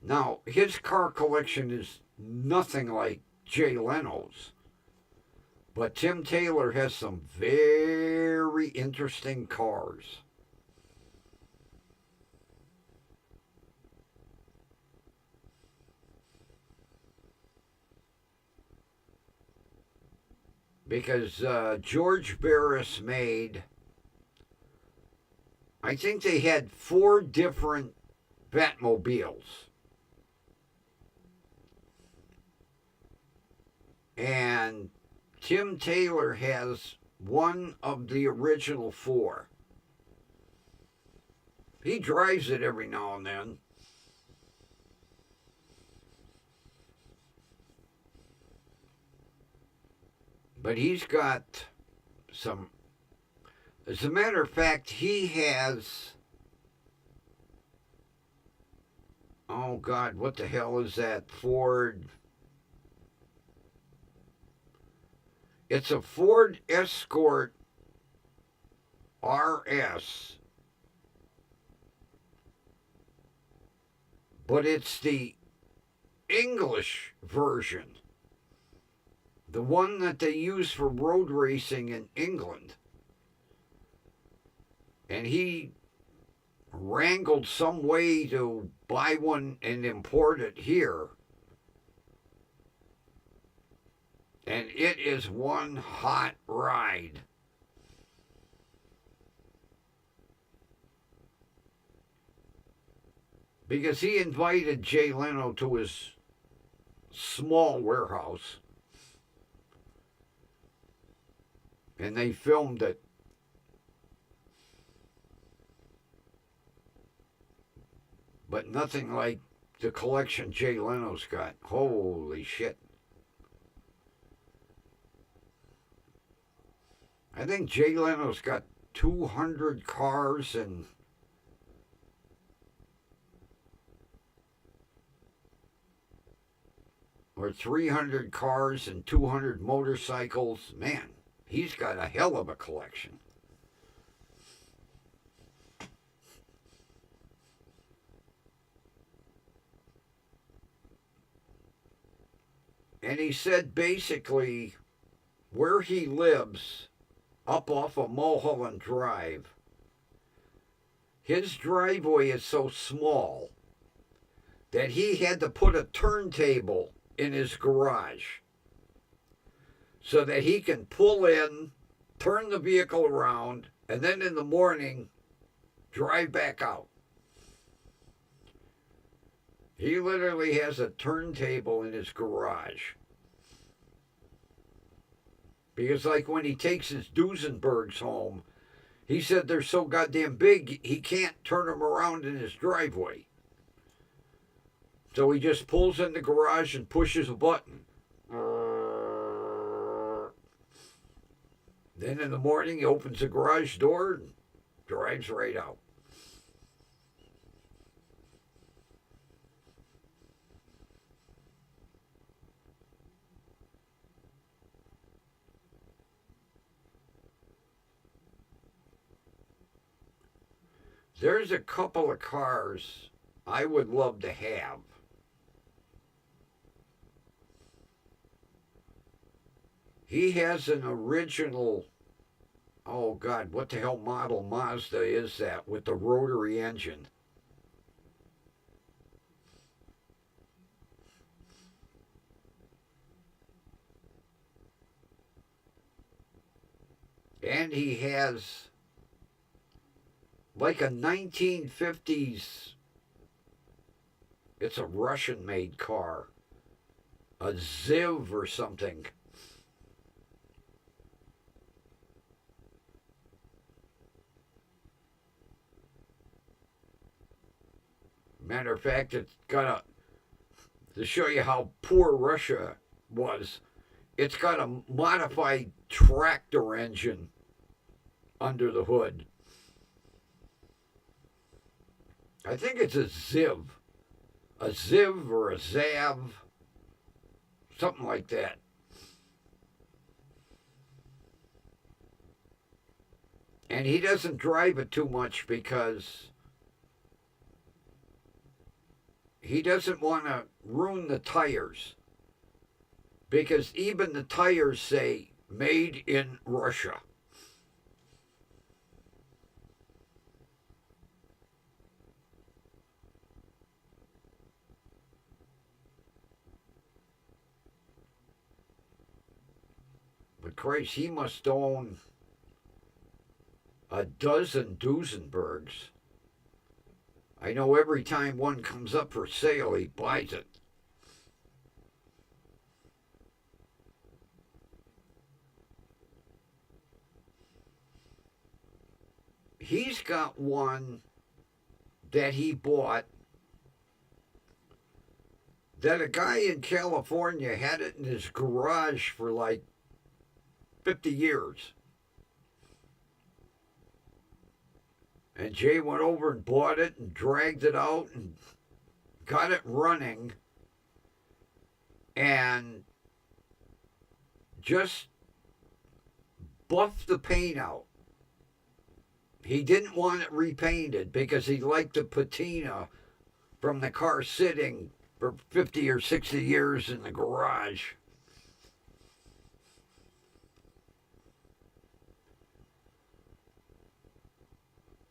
Now, his car collection is nothing like Jay Leno's, but Tim Taylor has some very interesting cars. Because George Barris made, I think they had 4 different Batmobiles. And Tim Taylor has one of the original 4. He drives it every now and then. But he's got some. As a matter of fact, he has. Oh, God, what the hell is that? Ford. It's a Ford Escort RS, but it's the English version, the one that they use for road racing in England. And he wrangled some way to buy one and import it here. And it is one hot ride. Because he invited Jay Leno to his small warehouse. And they filmed it. But nothing like the collection Jay Leno's got. Holy shit. I think Jay Leno's got 200 cars and or 300 cars and 200 motorcycles. Man, he's got a hell of a collection. And he said basically where he lives, up off of Mulholland Drive, his driveway is so small that he had to put a turntable in his garage so that he can pull in, turn the vehicle around, and then in the morning drive back out. He literally has a turntable in his garage. Because, like, when he takes his Duesenbergs home, he said they're so goddamn big, he can't turn them around in his driveway. So he just pulls in the garage and pushes a button. Then in the morning, he opens the garage door and drives right out. There's a couple of cars I would love to have. He has an original, oh God, what the hell model Mazda is that with the rotary engine? And he has like a 1950s, it's a Russian made car, a Ziv or something. Matter of fact, it's got to show you how poor Russia was, it's got a modified tractor engine under the hood. I think it's a Ziv or a Zav, something like that. And he doesn't drive it too much because he doesn't want to ruin the tires. Because even the tires say made in Russia. But Christ, he must own a dozen Duesenbergs. I know every time one comes up for sale, he buys it. He's got one that he bought that a guy in California had it in his garage for like 50 years. And Jay went over and bought it and dragged it out and got it running and just buffed the paint out. He didn't want it repainted because he liked the patina from the car sitting for 50 or 60 years in the garage.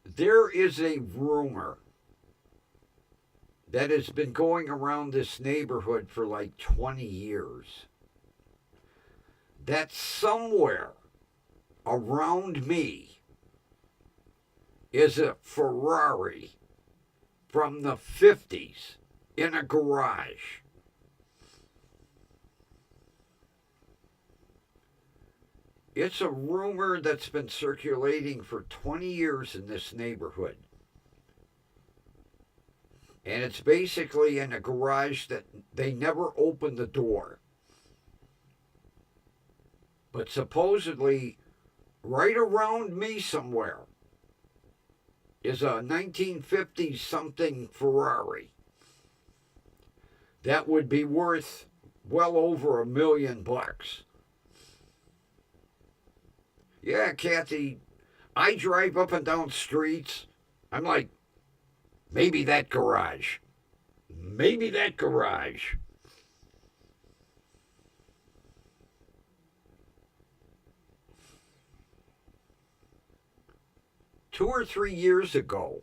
There is a rumor that has been going around this neighborhood for like 20 years that somewhere around me is a Ferrari from the 50s in a garage. It's a rumor that's been circulating for 20 years in this neighborhood. And it's basically in a garage that they never opened the door. But supposedly, right around me somewhere is a 1950 something Ferrari that would be worth well over $1 million. Yeah, Kathy, I drive up and down streets. I'm like, maybe that garage. Maybe that garage. Two or 3 years ago,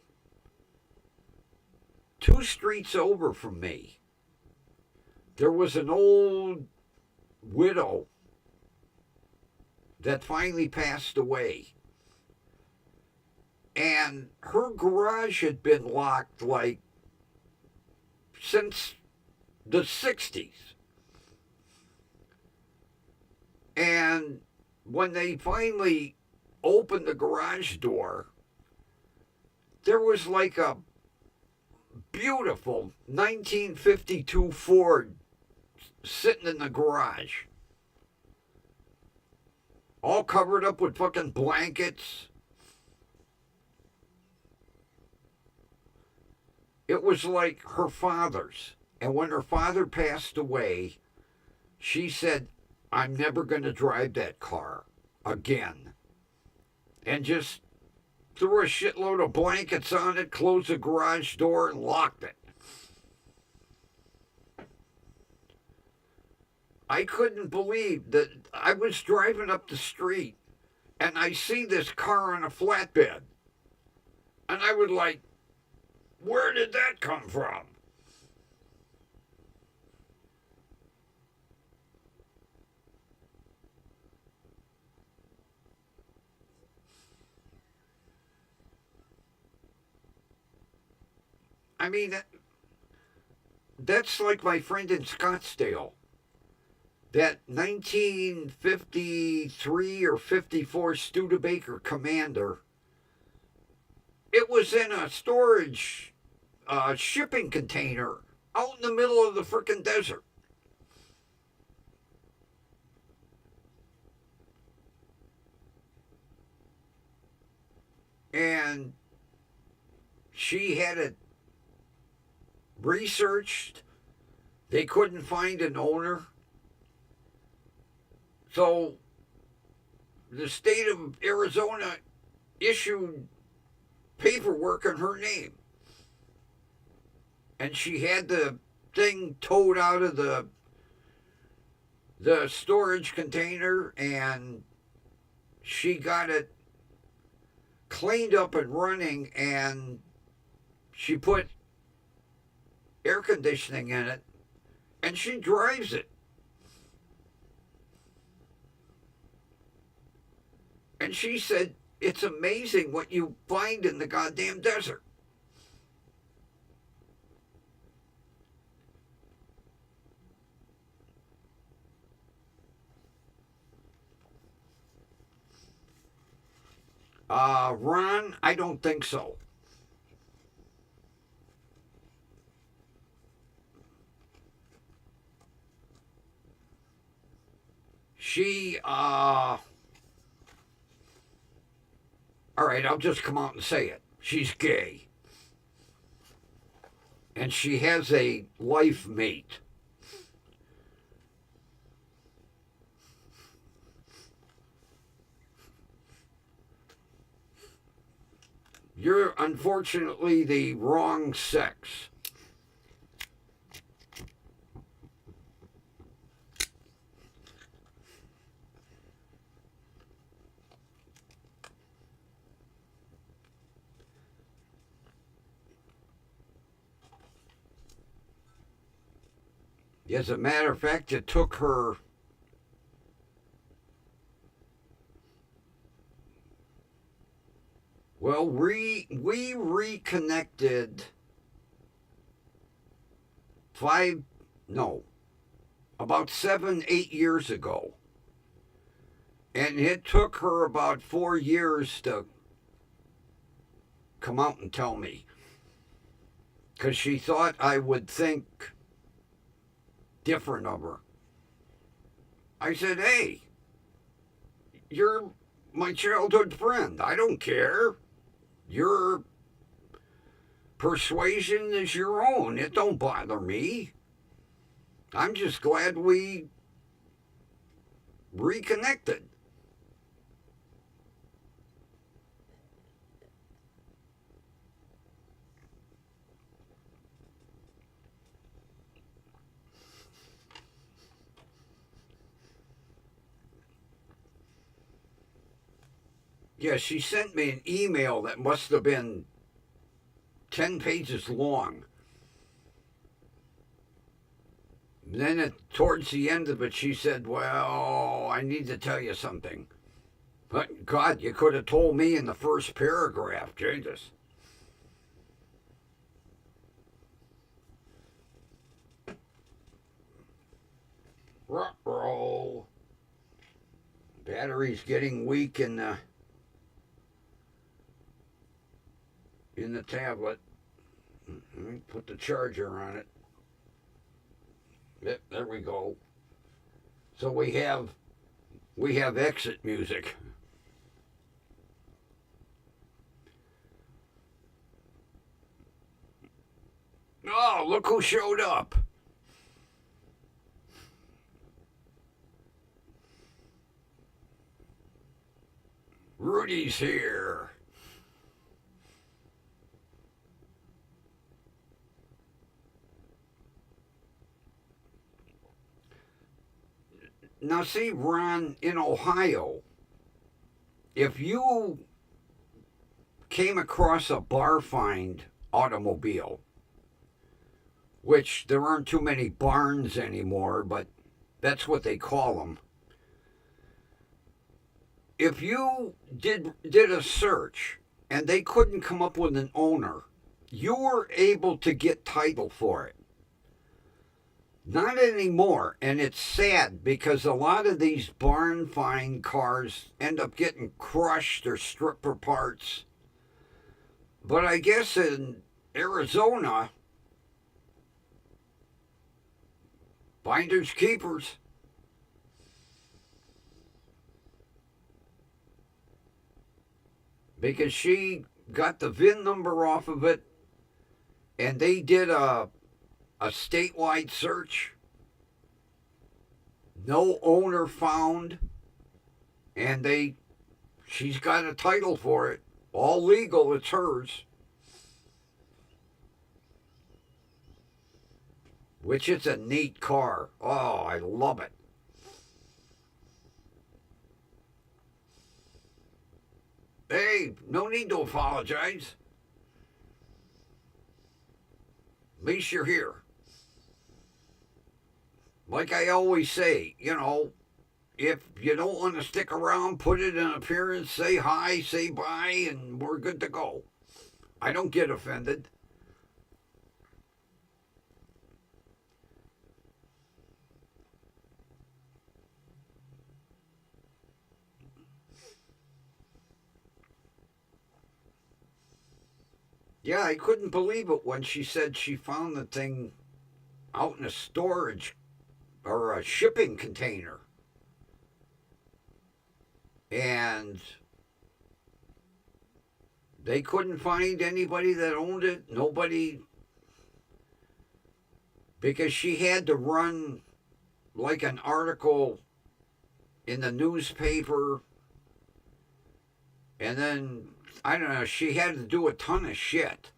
2 streets over from me, there was an old widow that finally passed away. And her garage had been locked like since the 60s. And when they finally opened the garage door, there was like a beautiful 1952 Ford sitting in the garage, all covered up with fucking blankets. It was like her father's. And when her father passed away, she said, I'm never going to drive that car again. And just threw a shitload of blankets on it, closed the garage door, and locked it. I couldn't believe that I was driving up the street and I see this car on a flatbed. And I was like, where did that come from? I mean, that's like my friend in Scottsdale. That 1953 or 54 Studebaker Commander. It was in a storage shipping container out in the middle of the frickin' desert. And she had it researched. They couldn't find an owner. So the state of Arizona issued paperwork in her name. And she had the thing towed out of the storage container, and she got it cleaned up and running, and she put air conditioning in it, and she drives it. And she said, it's amazing what you find in the goddamn desert. Ron, I don't think so. She, all right, I'll just come out and say it. She's gay. And she has a life mate. You're unfortunately the wrong sex. As a matter of fact, it took her well, we reconnected about 7, 8 years ago. And it took her about 4 years to come out and tell me. Because she thought I would think different of her. I said, hey, you're my childhood friend. I don't care. Your persuasion is your own. It don't bother me. I'm just glad we reconnected. Yeah, she sent me an email that must have been 10 pages long. And then towards the end of it, she said, well, I need to tell you something. But, God, you could have told me in the first paragraph, Jesus. Ruh-roh. Battery's getting weak in the tablet. Let me put the charger on it. Yep, there we go. So we have exit music. Oh, look who showed up. Rudy's here. Now, see, Ron, in Ohio, if you came across a bar find automobile, which there aren't too many barns anymore, but that's what they call them. If you did a search and they couldn't come up with an owner, you were able to get title for it. Not anymore. And it's sad because a lot of these barn find cars end up getting crushed or stripped for parts. But I guess in Arizona, finders keepers. Because she got the VIN number off of it and they did a statewide search. No owner found, and she's got a title for it. All legal, it's hers. Which is a neat car. Oh, I love it. Hey, no need to apologize. At least you're here. Like I always say, if you don't want to stick around, put it in appearance, say hi, say bye, and we're good to go. I don't get offended. Yeah, I couldn't believe it when she said she found the thing out in a storage or a shipping container. And they couldn't find anybody that owned it. Nobody. Because she had to run like an article in the newspaper. And then, I don't know, she had to do a ton of shit.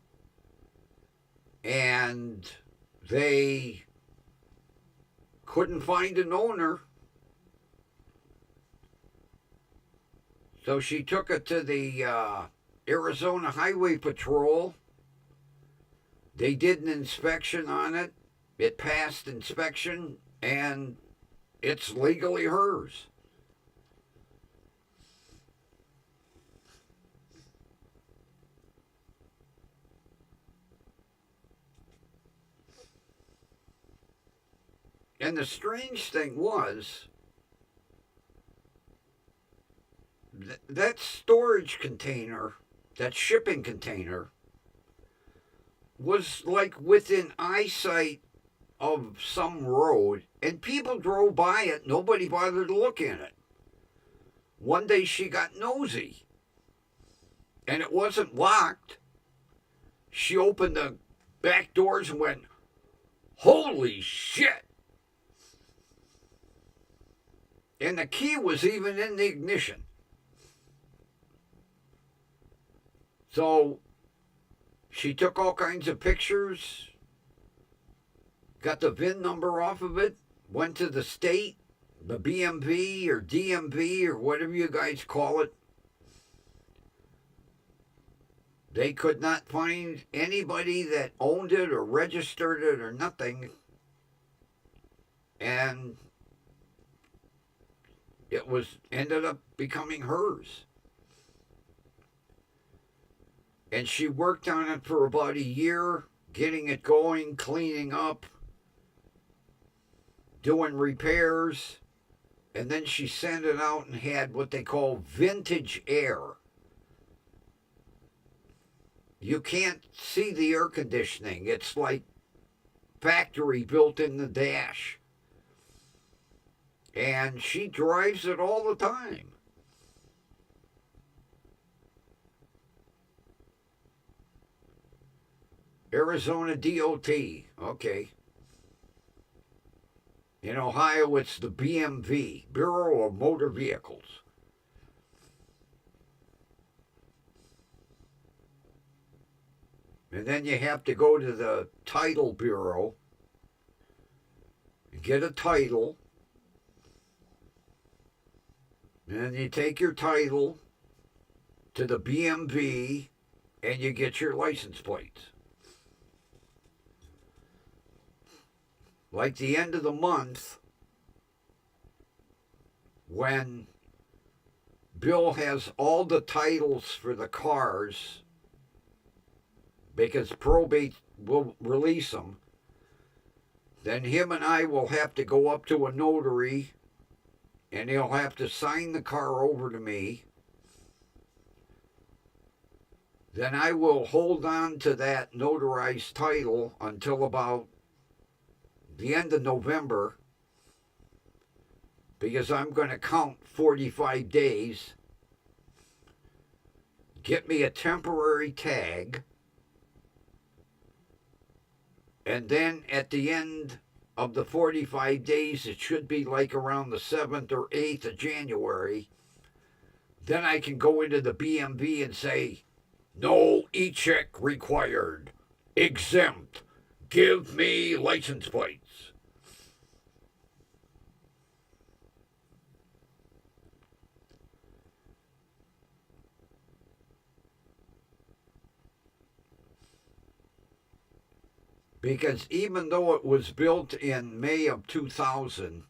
And they couldn't find an owner. So she took it to the Arizona Highway Patrol. They did an inspection on it. It passed inspection, and it's legally hers. And the strange thing was that storage container, that shipping container, was like within eyesight of some road, and people drove by it. Nobody bothered to look in it. One day she got nosy, and it wasn't locked. She opened the back doors and went, "Holy shit!" And the key was even in the ignition. So she took all kinds of pictures, got the VIN number off of it, went to the state, the BMV or DMV or whatever you guys call it. They could not find anybody that owned it or registered it or nothing. And it ended up becoming hers. And she worked on it for about a year, getting it going, cleaning up, doing repairs, and then she sent it out and had what they call vintage air. You can't see the air conditioning. It's like factory built in the dash. And she drives it all the time. Arizona DOT. Okay. In Ohio, it's the BMV, Bureau of Motor Vehicles. And then you have to go to the Title Bureau, get a title, and then you take your title to the BMV and you get your license plates. Like the end of the month, when Bill has all the titles for the cars because probate will release them. Then him and I will have to go up to a notary and he'll have to sign the car over to me. Then I will hold on to that notarized title until about the end of November because I'm going to count 45 days, get me a temporary tag, and then at the end of the 45 days, it should be like around the 7th or 8th of January, then I can go into the BMV and say, no e-check required, exempt, give me license plates. Because even though it was built in May of 2000,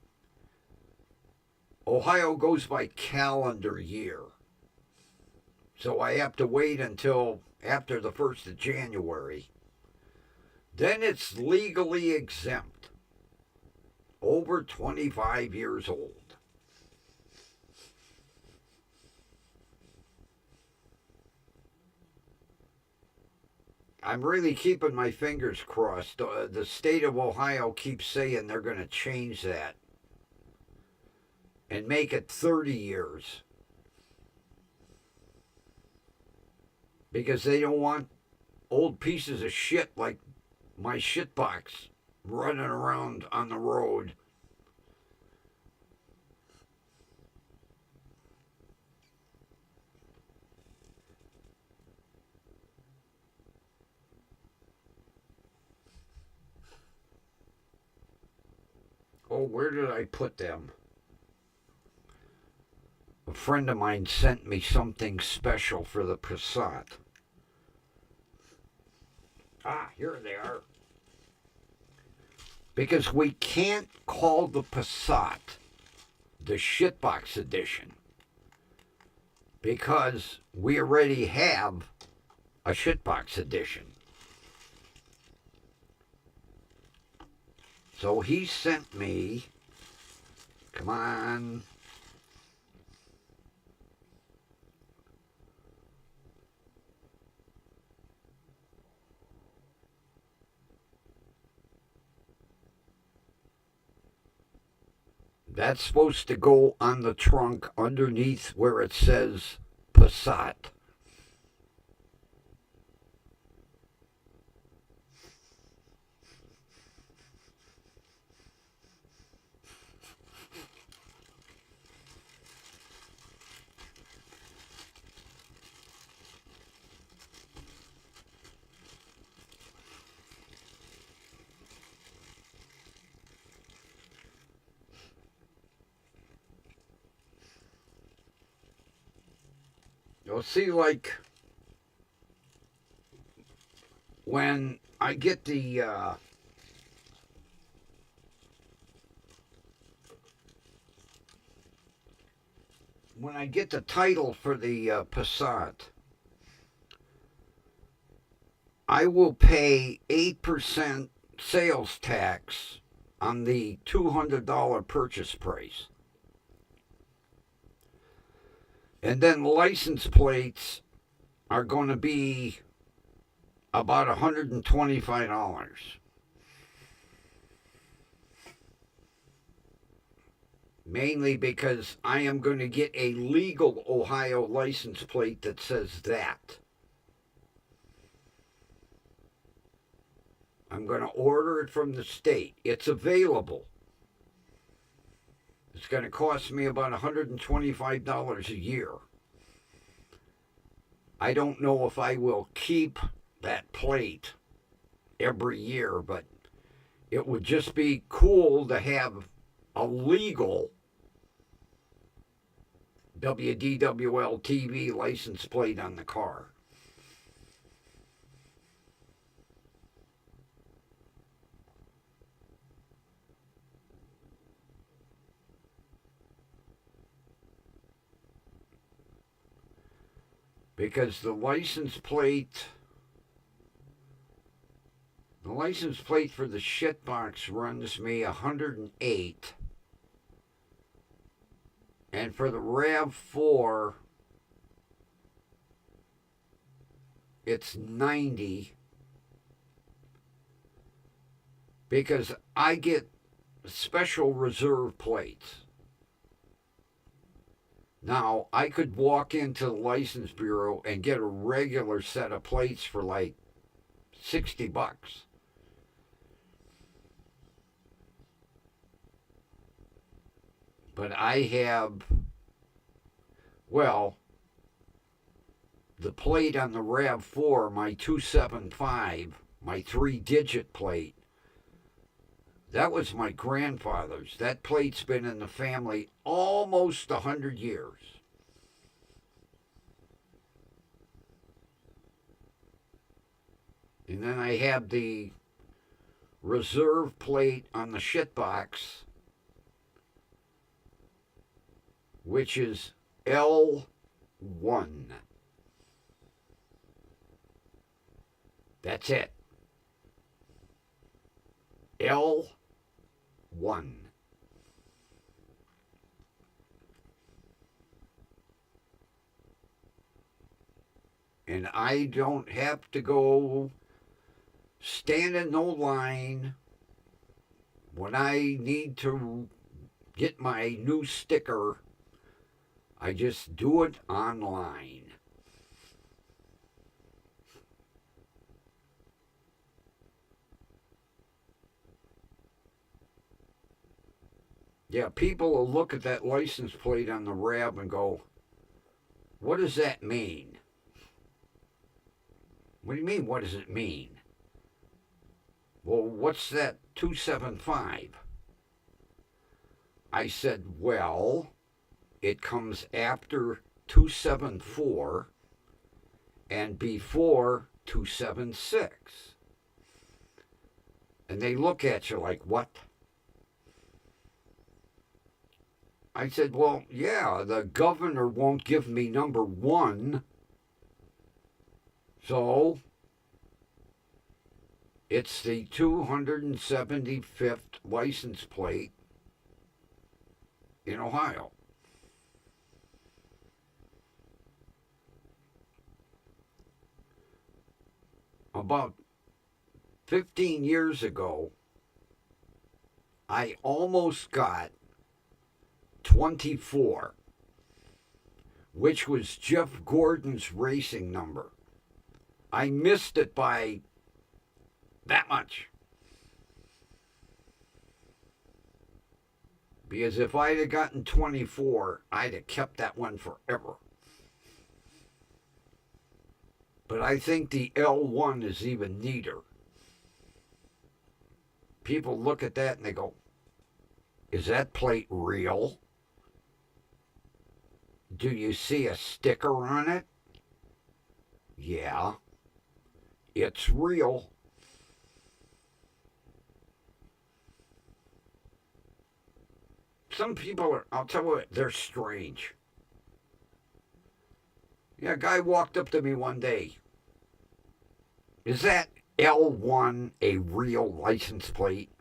Ohio goes by calendar year. So I have to wait until after the 1st of January. Then it's legally exempt. Over 25 years old. I'm really keeping my fingers crossed. The state of Ohio keeps saying they're going to change that and make it 30 years. Because they don't want old pieces of shit like my shitbox running around on the road. Oh, where did I put them? A friend of mine sent me something special for the Passat. Ah, here they are. Because we can't call the Passat the shitbox edition. Because we already have a shitbox edition. So he sent me, come on, that's supposed to go on the trunk underneath where it says Passat. You'll see, like, when I get the title for the Passat, I will pay 8% sales tax on the $200 purchase price. And then license plates are going to be about $125. Mainly because I am going to get a legal Ohio license plate that says that. I'm going to order it from the state. It's available. It's going to cost me about $125 a year. I don't know if I will keep that plate every year, but it would just be cool to have a legal WDWL TV license plate on the car. Because the license plate The license plate for the shitbox runs me 108. And for the RAV4, it's 90. Because I get special reserve plates. Now, I could walk into the license bureau and get a regular set of plates for like $60. But I have, well, the plate on the RAV4, my 275, my 3-digit plate, that was my grandfather's. That plate's been in the family almost 100 years. And then I have the reserve plate on the shitbox, which is L1. That's it. L1. And I don't have to go stand in no line when I need to get my new sticker. I just do it online. Yeah, people will look at that license plate on the RAV and go, what does that mean? What do you mean, what does it mean? Well, what's that 275? I said, well, it comes after 274 and before 276. And they look at you like, what? I said, well, yeah, the governor won't give me number 1. So it's the 275th license plate in Ohio. About 15 years ago, I almost got 24, which was Jeff Gordon's racing number. I missed it by that much. Because if I'd have gotten 24, I'd have kept that one forever. But I think the L1 is even neater. People look at that and they go, is that plate real? Do you see a sticker on it? Yeah, it's real. Some people are, I'll tell you what, they're strange. Yeah, a guy walked up to me one day. Is that L1 a real license plate?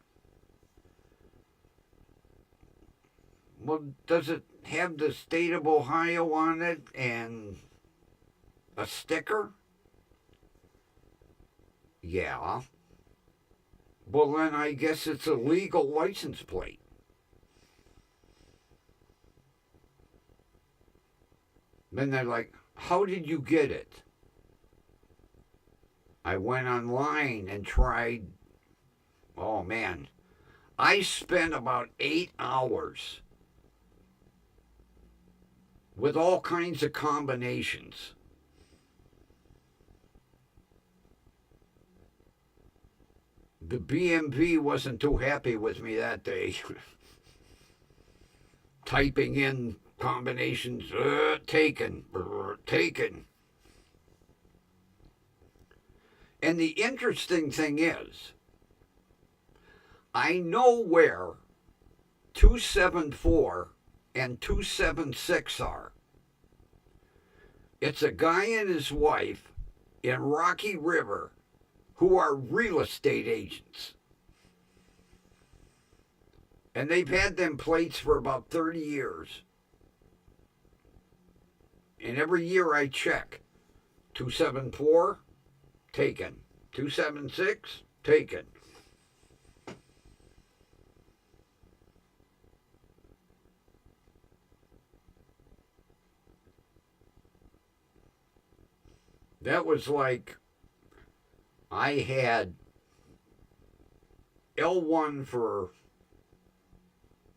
Well, does it have the state of Ohio on it and a sticker? Yeah. Well, then I guess it's a legal license plate. Then they're like, how did you get it? I went online and tried. Oh man, I spent about 8 hours with all kinds of combinations. The BMV wasn't too happy with me that day. Typing in combinations, taken. And the interesting thing is, I know where 274 and 276 are. It's a guy and his wife in Rocky River who are real estate agents. And they've had them plates for about 30 years. And every year I check. 274, taken. 276, taken. That was like I had L1 for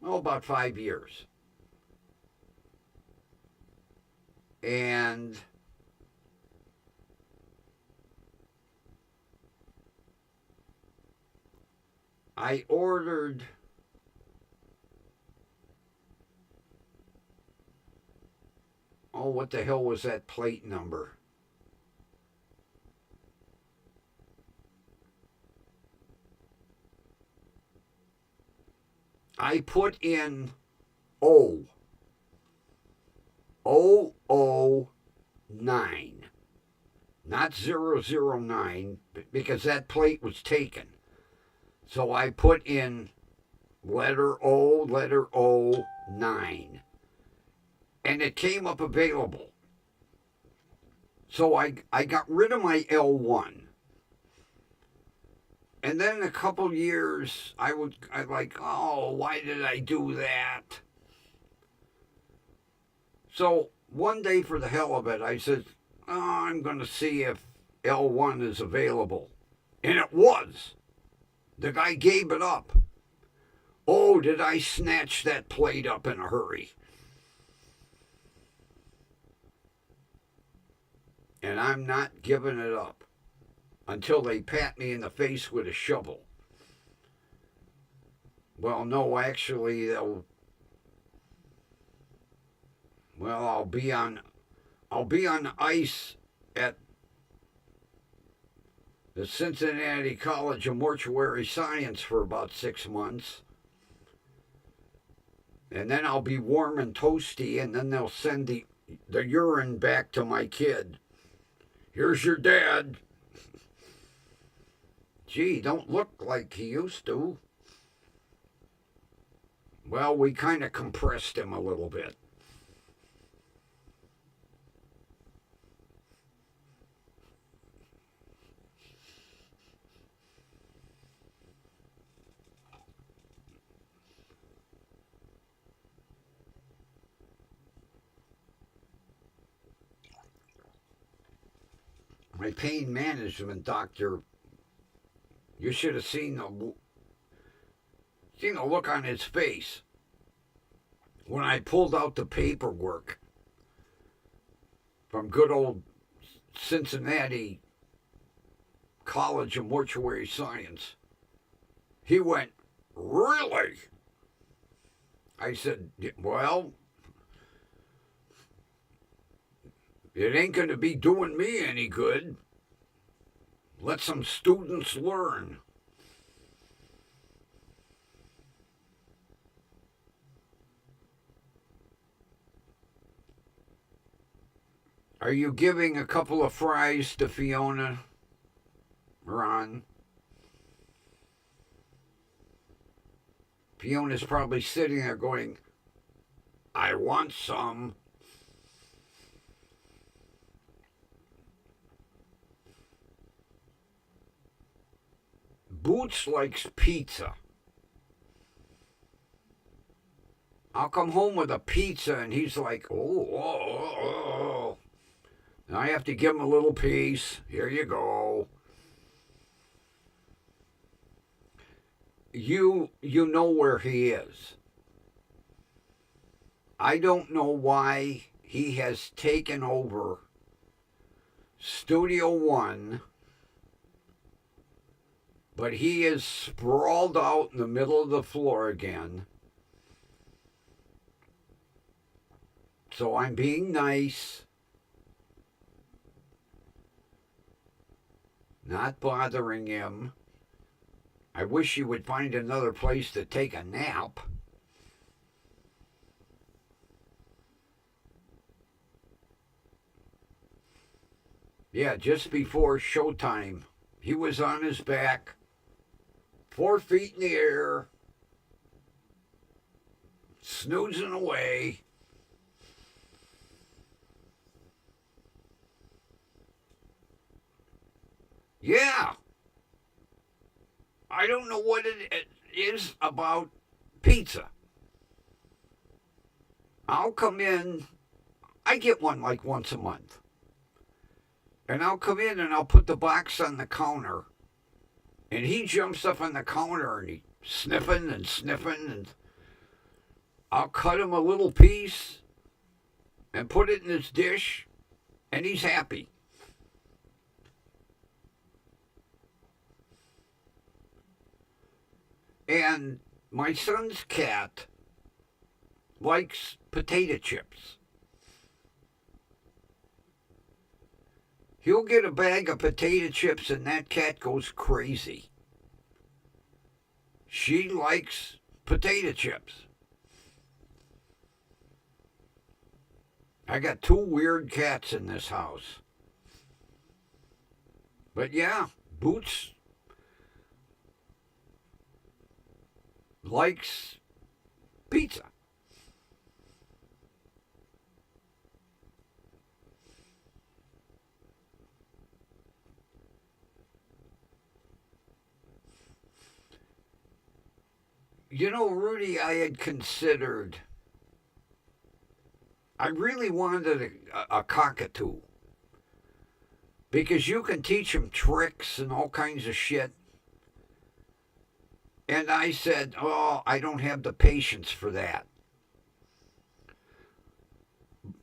about 5 years. And I ordered what the hell was that plate number? I put in O. 009, not 009, because that plate was taken. So I put in letter O 9, and it came up available. So I got rid of my L1. And then in a couple years, I like, oh, why did I do that? So one day, for the hell of it, I said, oh, I'm going to see if L1 is available. And it was. The guy gave it up. Oh, did I snatch that plate up in a hurry. And I'm not giving it up until they pat me in the face with a shovel. Well, no, actually, they'll. Well, I'll be on ice at the Cincinnati College of Mortuary Science for about 6 months. And then I'll be warm and toasty, and then they'll send the urine back to my kid. Here's your dad. Gee, don't look like he used to. Well, we kind of compressed him a little bit. My pain management doctor, you should have seen the look on his face when I pulled out the paperwork from good old Cincinnati College of Mortuary Science. He went, really? I said, well, it ain't going to be doing me any good. Let some students learn. Are you giving a couple of fries to Fiona, Ron? Fiona's probably sitting there going, I want some. Boots likes pizza. I'll come home with a pizza and he's like, oh. And I have to give him a little piece. Here you go. You know where he is. I don't know why he has taken over Studio One, but he is sprawled out in the middle of the floor again. So I'm being nice, not bothering him. I wish he would find another place to take a nap. Yeah, just before showtime, He was on his back, 4 feet in the air, snoozing away. Yeah, I don't know what it is about pizza. I'll come in, I get one like once a month. And I'll come in and I'll put the box on the counter. And he jumps up on the counter and he's sniffing. And I'll cut him a little piece and put it in his dish. And he's happy. And my son's cat likes potato chips. He'll get a bag of potato chips and that cat goes crazy. She likes potato chips. I got 2 weird cats in this house. But yeah, Boots likes pizza. You know, Rudy, I had considered, I really wanted a cockatoo because you can teach them tricks and all kinds of shit. And I said, oh, I don't have the patience for that.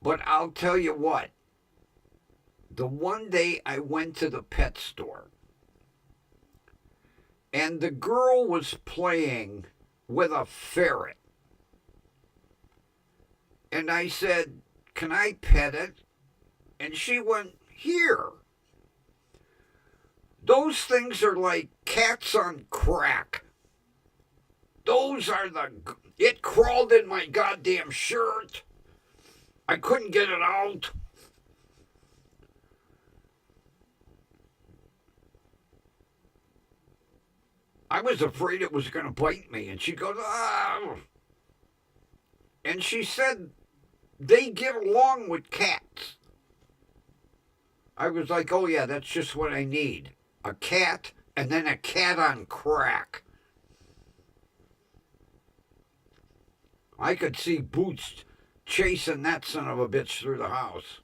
But I'll tell you what, the one day I went to the pet store and the girl was playing with a ferret. And I said, can I pet it? And she went, here. Those things are like cats on crack. Those are the. It crawled in my goddamn shirt. I couldn't get it out. I was afraid it was going to bite me. And she goes, ah. And she said, they get along with cats. I was like, oh yeah, that's just what I need. A cat and then a cat on crack. I could see Boots chasing that son of a bitch through the house.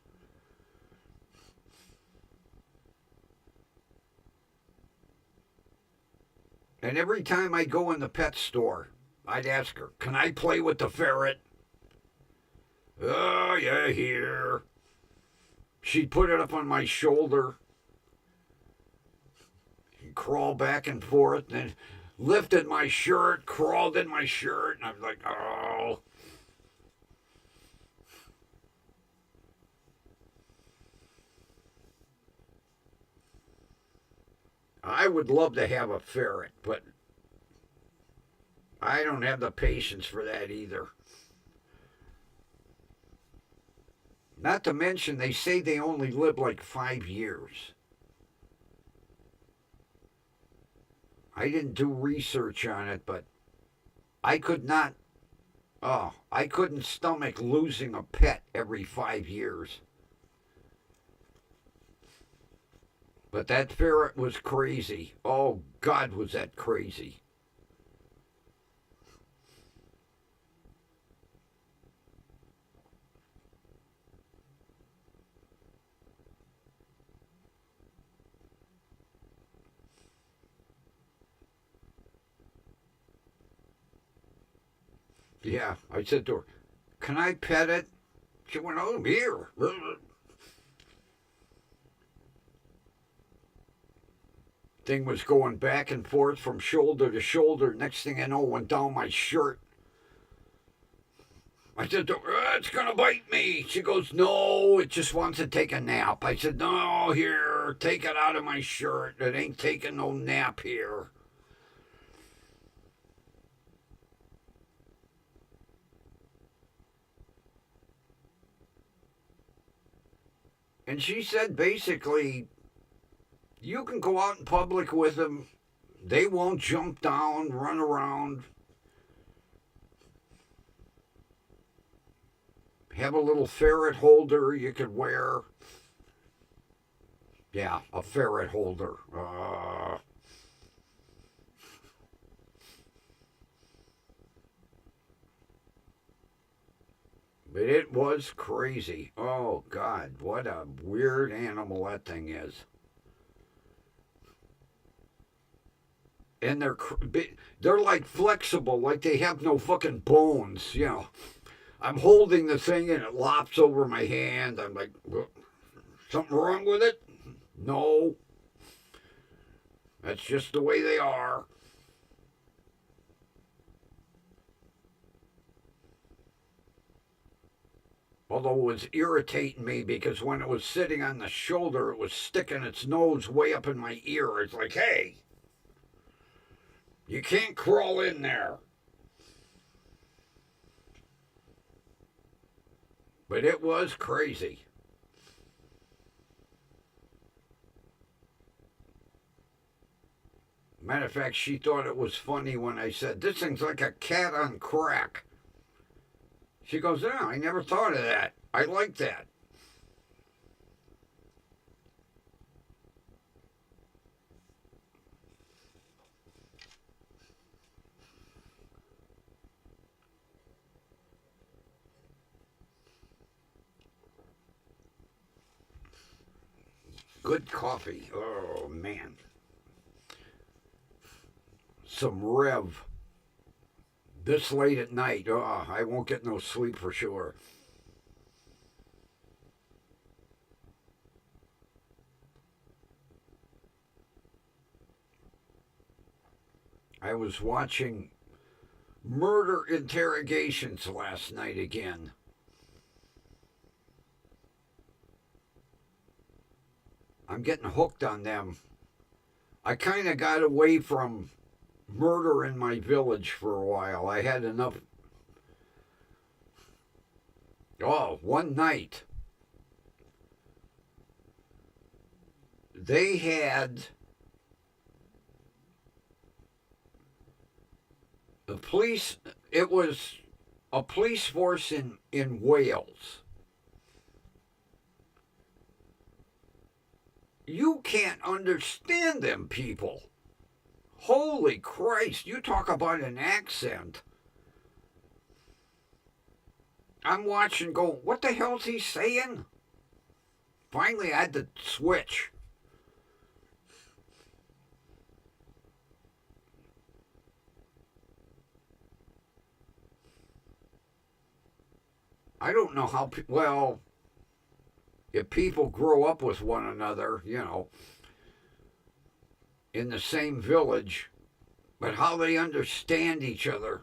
And every time I go in the pet store, I'd ask her, can I play with the ferret? Oh, yeah, here. She'd put it up on my shoulder and crawl back and forth, and lifted my shirt, crawled in my shirt, and I was like, oh. I would love to have a ferret, but I don't have the patience for that either. Not to mention, they say they only live like 5 years. I didn't do research on it, but I could not. Oh, I couldn't stomach losing a pet every 5 years. But that ferret was crazy. Oh, God, was that crazy. Yeah, I said to her, can I pet it? She went, oh, here. Thing was going back and forth from shoulder to shoulder. Next thing I know, went down my shirt. I said to her, it's going to bite me. She goes, no, it just wants to take a nap. I said, no, here, take it out of my shirt. It ain't taking no nap here. And she said basically, You can go out in public with them. They won't jump down, run around, have a little ferret holder you could wear. Yeah, a ferret holder. But it was crazy. Oh, God, what a weird animal that thing is. And they're like flexible, like they have no fucking bones. You know, I'm holding the thing and it lops over my hand. I'm like, something wrong with it? No, that's just the way they are. Although it was irritating me because when it was sitting on the shoulder, it was sticking its nose way up in my ear. It's like, hey, you can't crawl in there. But it was crazy. Matter of fact, she thought it was funny when I said, this thing's like a cat on crack. She goes, yeah, I never thought of that. I like that. Good coffee. Oh, man. Some Rev. This late at night. Oh, I won't get no sleep for sure. I was watching murder interrogations last night again. I'm getting hooked on them. I kind of got away from murder in my village for a while. I had enough. Oh, one night they had the police. It was a police force in Wales. You can't understand them people. Holy Christ, you talk about an accent. I'm watching go, what the hell's he saying? Finally, I had to switch. I don't know how, well, if people grow up with one another, you know, in the same village, but how they understand each other.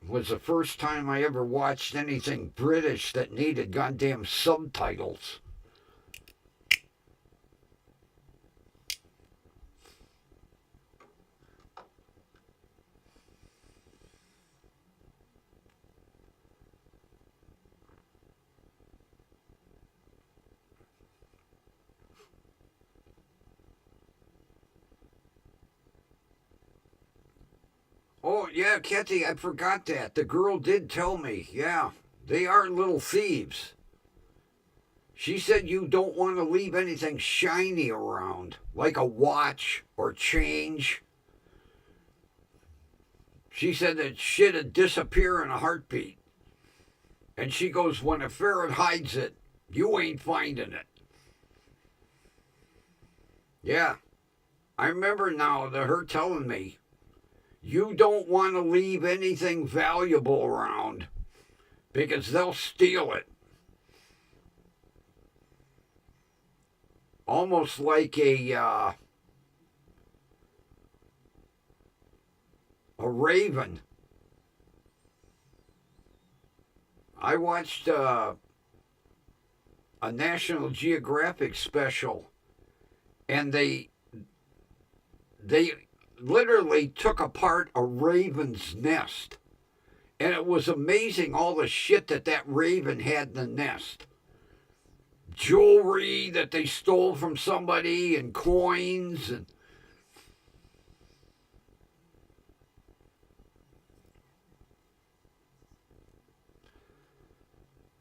Was the first time I ever watched anything British that needed goddamn subtitles. Oh, yeah, Ketty, I forgot that. The girl did tell me. Yeah, they are little thieves. She said you don't want to leave anything shiny around, like a watch or change. She said that shit'd disappear in a heartbeat. And she goes, when a ferret hides it, you ain't finding it. Yeah, I remember now that her telling me, you don't want to leave anything valuable around because they'll steal it. Almost like a raven. I watched a National Geographic special, and they literally took apart a raven's nest. And it was amazing all the shit that raven had in the nest. Jewelry that they stole from somebody and coins and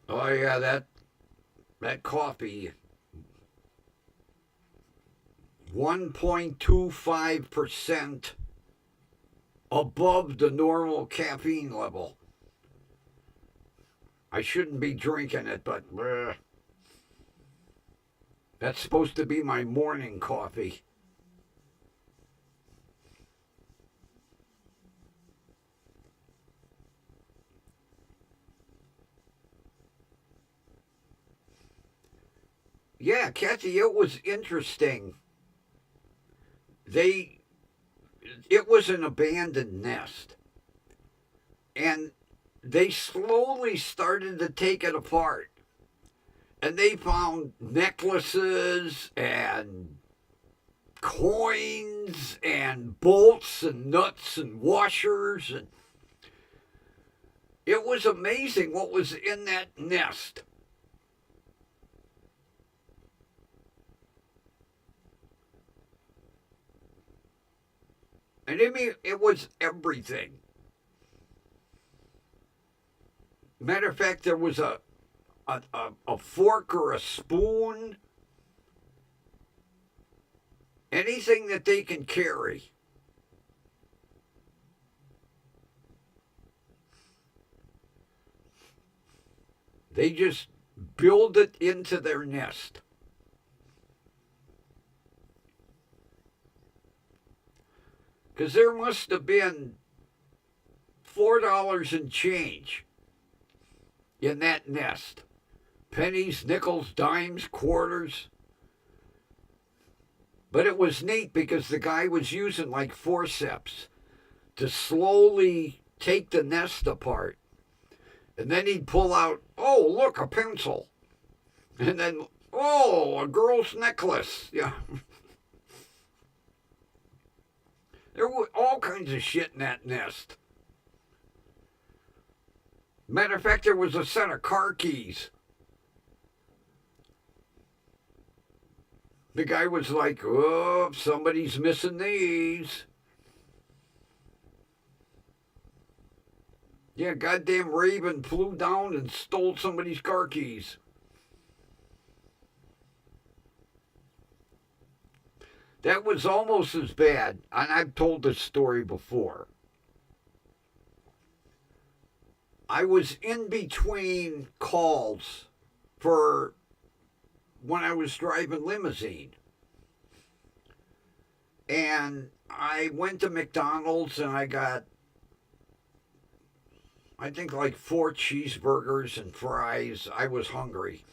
oh yeah, that coffee 1.25% above the normal caffeine level. I shouldn't be drinking it, but that's supposed to be my morning coffee. Yeah, Kathy, it was interesting. They, it was an abandoned nest, and they slowly started to take it apart. And they found necklaces and coins and bolts and nuts and washers, and it was amazing what was in that nest. And I mean, it was everything. Matter of fact, there was a fork or a spoon, anything that they can carry. They just build it into their nest. Because there must have been $4 and change in that nest. Pennies, nickels, dimes, quarters. But it was neat because the guy was using like forceps to slowly take the nest apart. And then he'd pull out, oh, look, a pencil. And then, oh, a girl's necklace. Yeah. There was all kinds of shit in that nest. Matter of fact, there was a set of car keys. The guy was like, oh, somebody's missing these. Yeah, goddamn raven flew down and stole somebody's car keys. That was almost as bad, and I've told this story before. I was in between calls for when I was driving limousine. And I went to McDonald's and I got, I think, like 4 cheeseburgers and fries. I was hungry.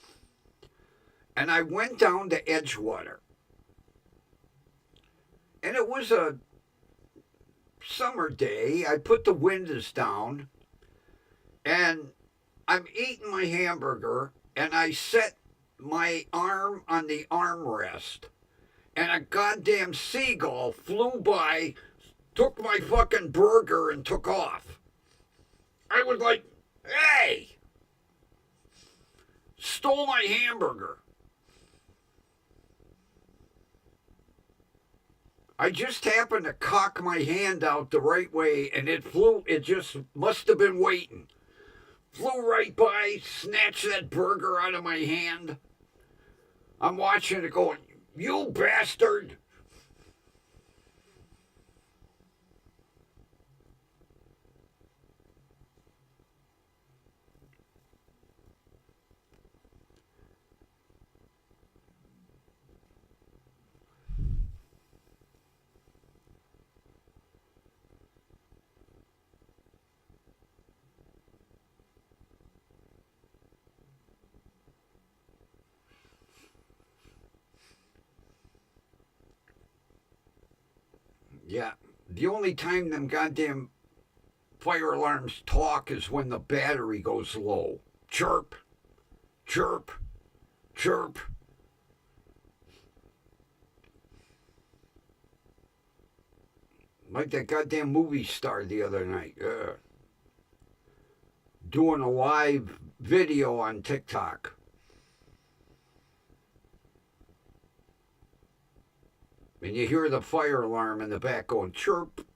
And I went down to Edgewater. And it was a summer day. I put the windows down and I'm eating my hamburger and I set my arm on the armrest and a goddamn seagull flew by, took my fucking burger and took off. I was like, hey, stole my hamburger. I just happened to cock my hand out the right way and it flew, it just must have been waiting. Flew right by, snatched that burger out of my hand. I'm watching it going, you bastard. Yeah, the only time them goddamn fire alarms talk is when the battery goes low. Chirp, chirp, chirp. Like that goddamn movie star the other night. Doing a live video on TikTok. And you hear the fire alarm in the back going chirp,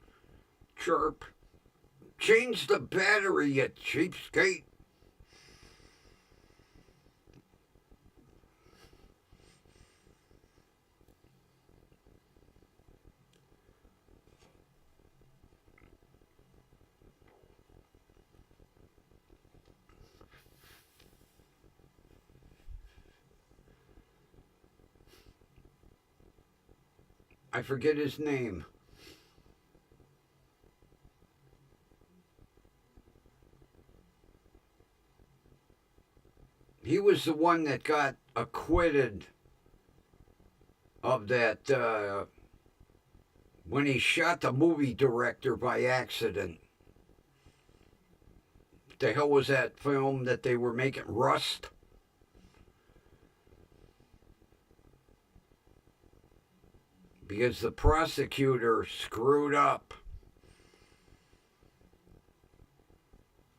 chirp. Change the battery, you cheapskate. I forget his name. He was the one that got acquitted of that when he shot the movie director by accident. The hell was that film that they were making? Rust? Because the prosecutor screwed up.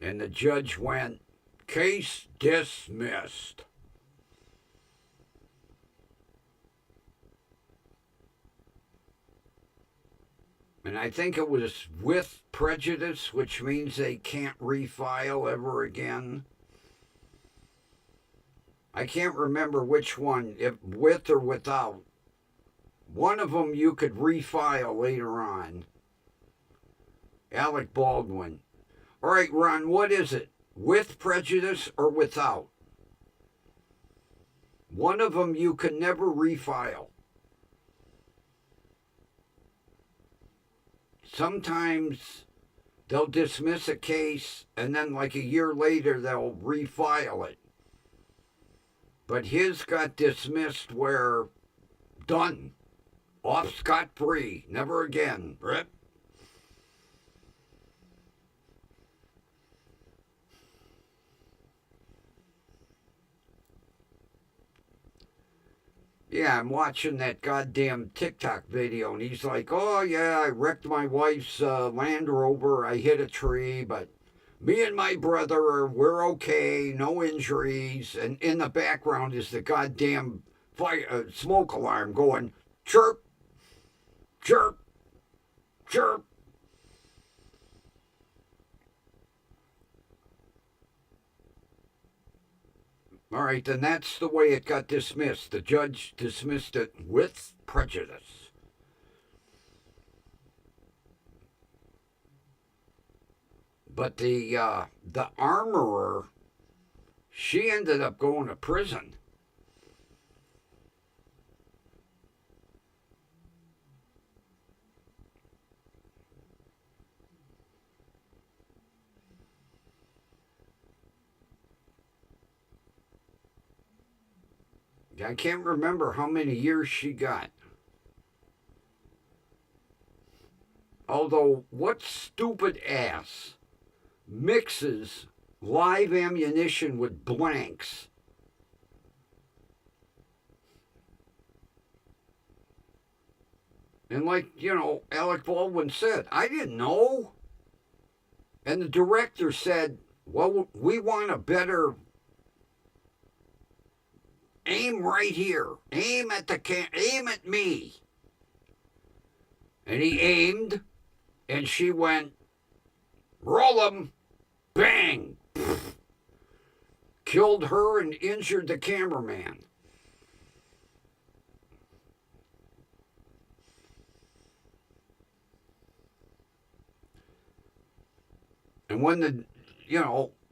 And the judge went, case dismissed. And I think it was with prejudice, which means they can't refile ever again. I can't remember which one, if with or without. One of them you could refile later on. Alec Baldwin. All right, Ron, what is it? With prejudice or without? One of them you can never refile. Sometimes they'll dismiss a case and then like a year later they'll refile it. But his got dismissed where done. Off scot-free. Never again. Rip. Yeah, I'm watching that goddamn TikTok video, and he's like, oh, yeah, I wrecked my wife's Land Rover. I hit a tree, but me and my brother, we're okay, no injuries. And in the background is the goddamn smoke alarm going, chirp, chirp, chirp. All right, then that's the way it got dismissed. The judge dismissed it with prejudice. But the armorer, she ended up going to prison. I can't remember how many years she got. Although, what stupid ass mixes live ammunition with blanks? And like, Alec Baldwin said, I didn't know. And the director said, well, we want a better aim right here. Aim at aim at me. And he aimed, and she went, roll him, bang. Pfft. Killed her and injured the cameraman. And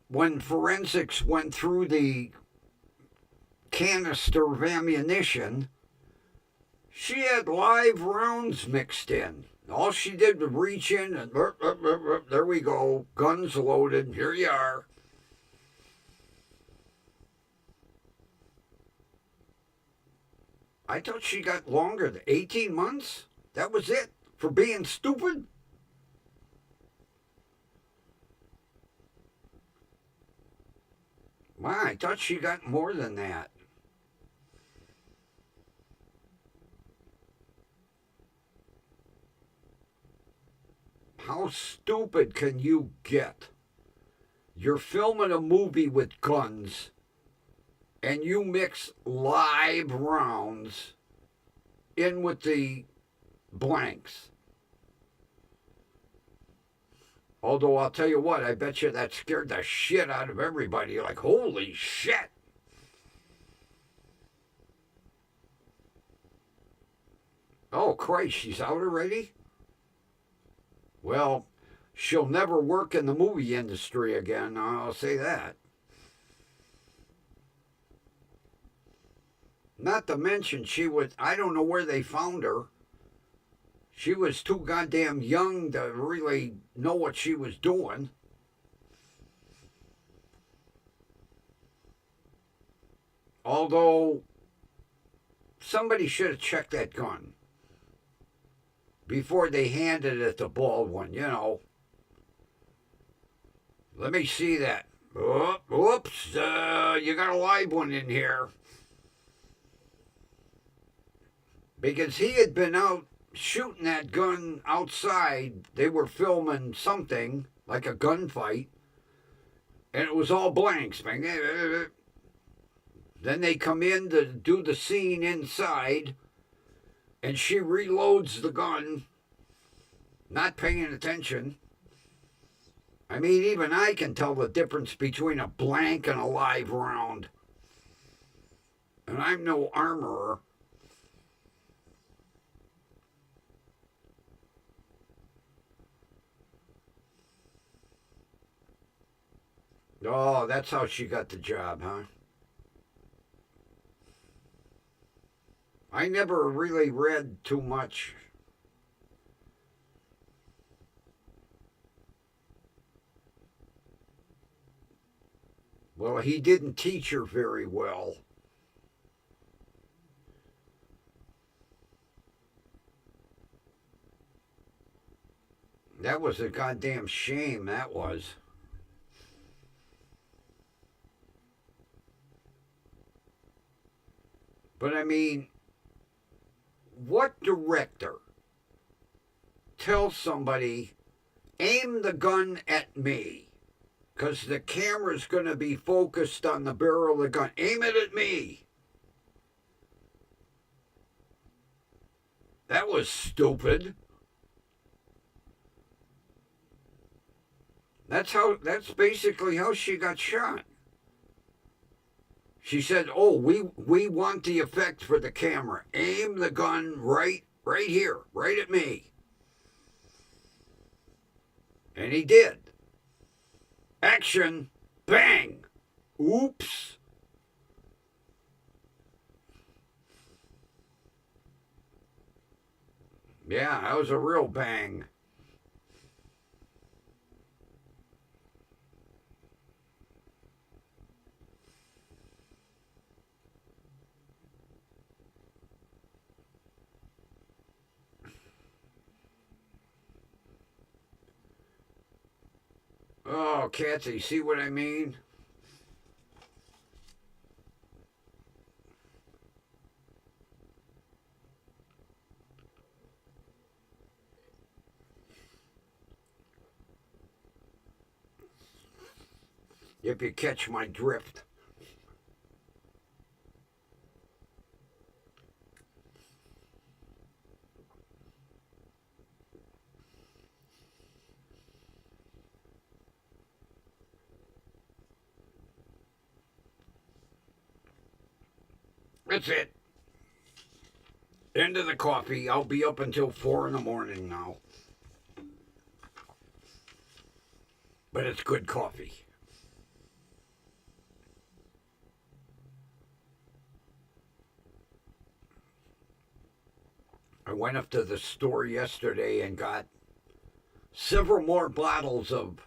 when forensics went through the canister of ammunition, she had live rounds mixed in. All she did was reach in and there we go, guns loaded, here you are. I thought she got longer than 18 months. That was it for being stupid. Wow, I thought she got more than that. How stupid can you get? You're filming a movie with guns and you mix live rounds in with the blanks. Although I'll tell you what, I bet you that scared the shit out of everybody. Like, holy shit. Oh, Christ, she's out already? Well, she'll never work in the movie industry again, I'll say that. Not to mention, I don't know where they found her. She was too goddamn young to really know what she was doing. Although, somebody should have checked that gun before they handed it to Baldwin, you know. Let me see that. Oh, oops, you got a live one in here. Because he had been out shooting that gun outside. They were filming something, like a gunfight, and it was all blanks. Then they come in to do the scene inside, and she reloads the gun, not paying attention. I mean, even I can tell the difference between a blank and a live round. And I'm no armorer. Oh, that's how she got the job, huh? I never really read too much. Well, he didn't teach her very well. That was a goddamn shame, that was. But I mean, what director tells somebody, aim the gun at me, because the camera's going to be focused on the barrel of the gun. Aim it at me. That was stupid. That's basically how she got shot. She said, "Oh, we want the effect for the camera. Aim the gun right here, right at me." And he did. Action, bang. Oops. Yeah, that was a real bang. Oh, Kathy, see what I mean? If you catch my drift. That's it. End of the coffee. I'll be up until 4 in the morning now. But it's good coffee. I went up to the store yesterday and got several more bottles of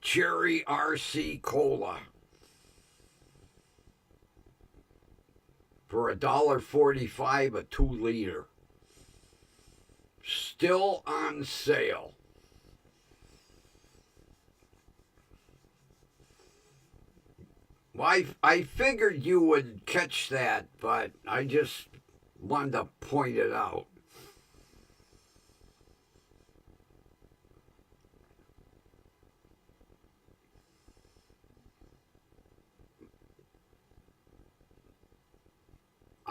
Cherry RC Cola for $1.45 a 2-liter. Still on sale. Well, I figured you would catch that, but I just wanted to point it out.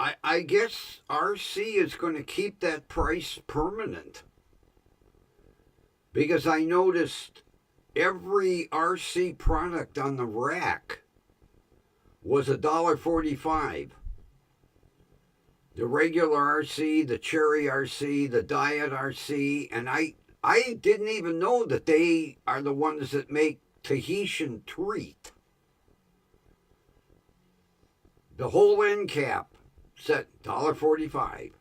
I guess RC is going to keep that price permanent because I noticed every RC product on the rack was $1.45. The regular RC, the cherry RC, the diet RC, and I didn't even know that they are the ones that make Tahitian treat. The whole end cap set $1.45.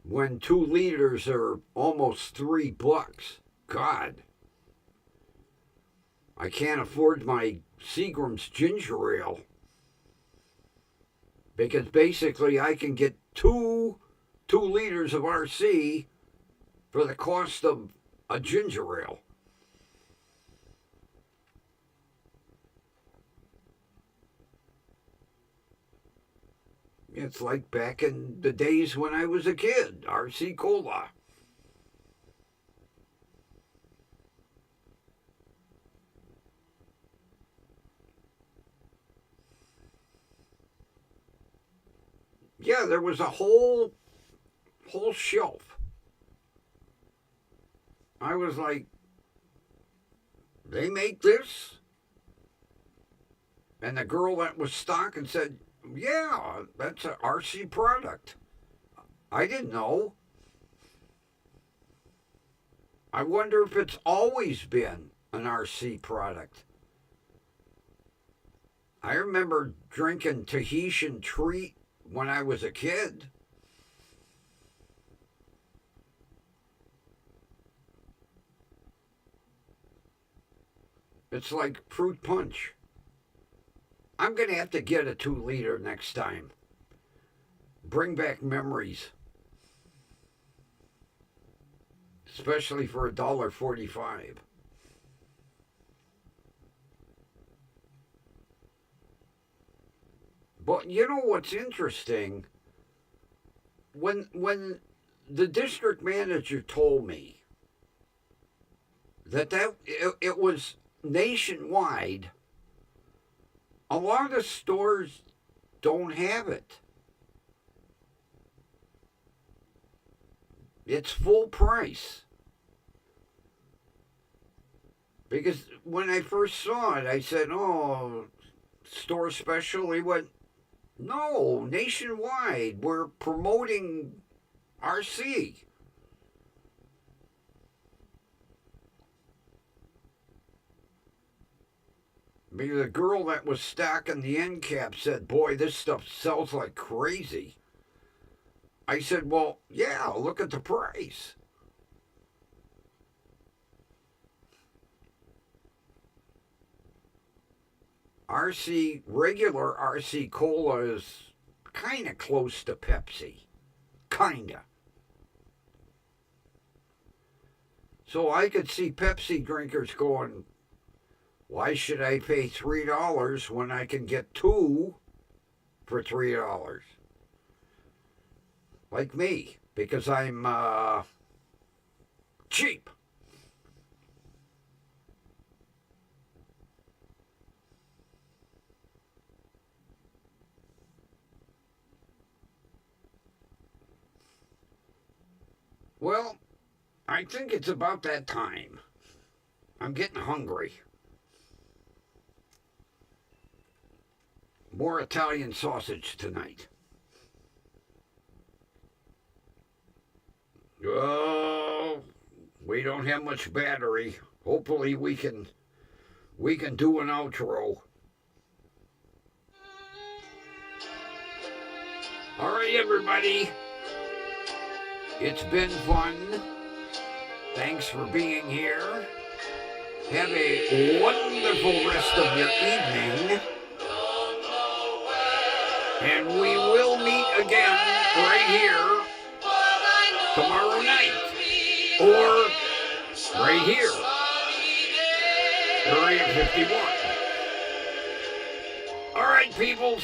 When 2 liters are almost $3. God. I can't afford my Seagram's ginger ale. Because basically I can get 2 liters of RC for the cost of a ginger ale. It's like back in the days when I was a kid, RC Cola. Yeah, there was a whole shelf. I was like, they make this? And the girl that was stocking said, yeah, that's an RC product. I didn't know. I wonder if it's always been an RC product. I remember drinking Tahitian treat when I was a kid. It's like fruit punch. I'm going to have to get a 2 liter next time. Bring back memories. Especially for $1.45. But you know what's interesting? When the district manager told me that it was nationwide, a lot of stores don't have it. It's full price. Because when I first saw it, I said, oh, store special. He went, no, nationwide. We're promoting RC. Because the girl that was stocking the end cap said, boy, this stuff sells like crazy. I said, well, yeah, look at the price. Regular RC Cola is kind of close to Pepsi. Kinda. So I could see Pepsi drinkers going, why should I pay $3 when I can get 2 for $3? Like me, because I'm cheap. Well, I think it's about that time. I'm getting hungry. More Italian sausage tonight. Oh, we don't have much battery. Hopefully we can do an outro. All right, everybody. It's been fun. Thanks for being here. Have a wonderful rest of your evening. And we will meet again right here tomorrow night. Or right here. Area 51. All right, peoples.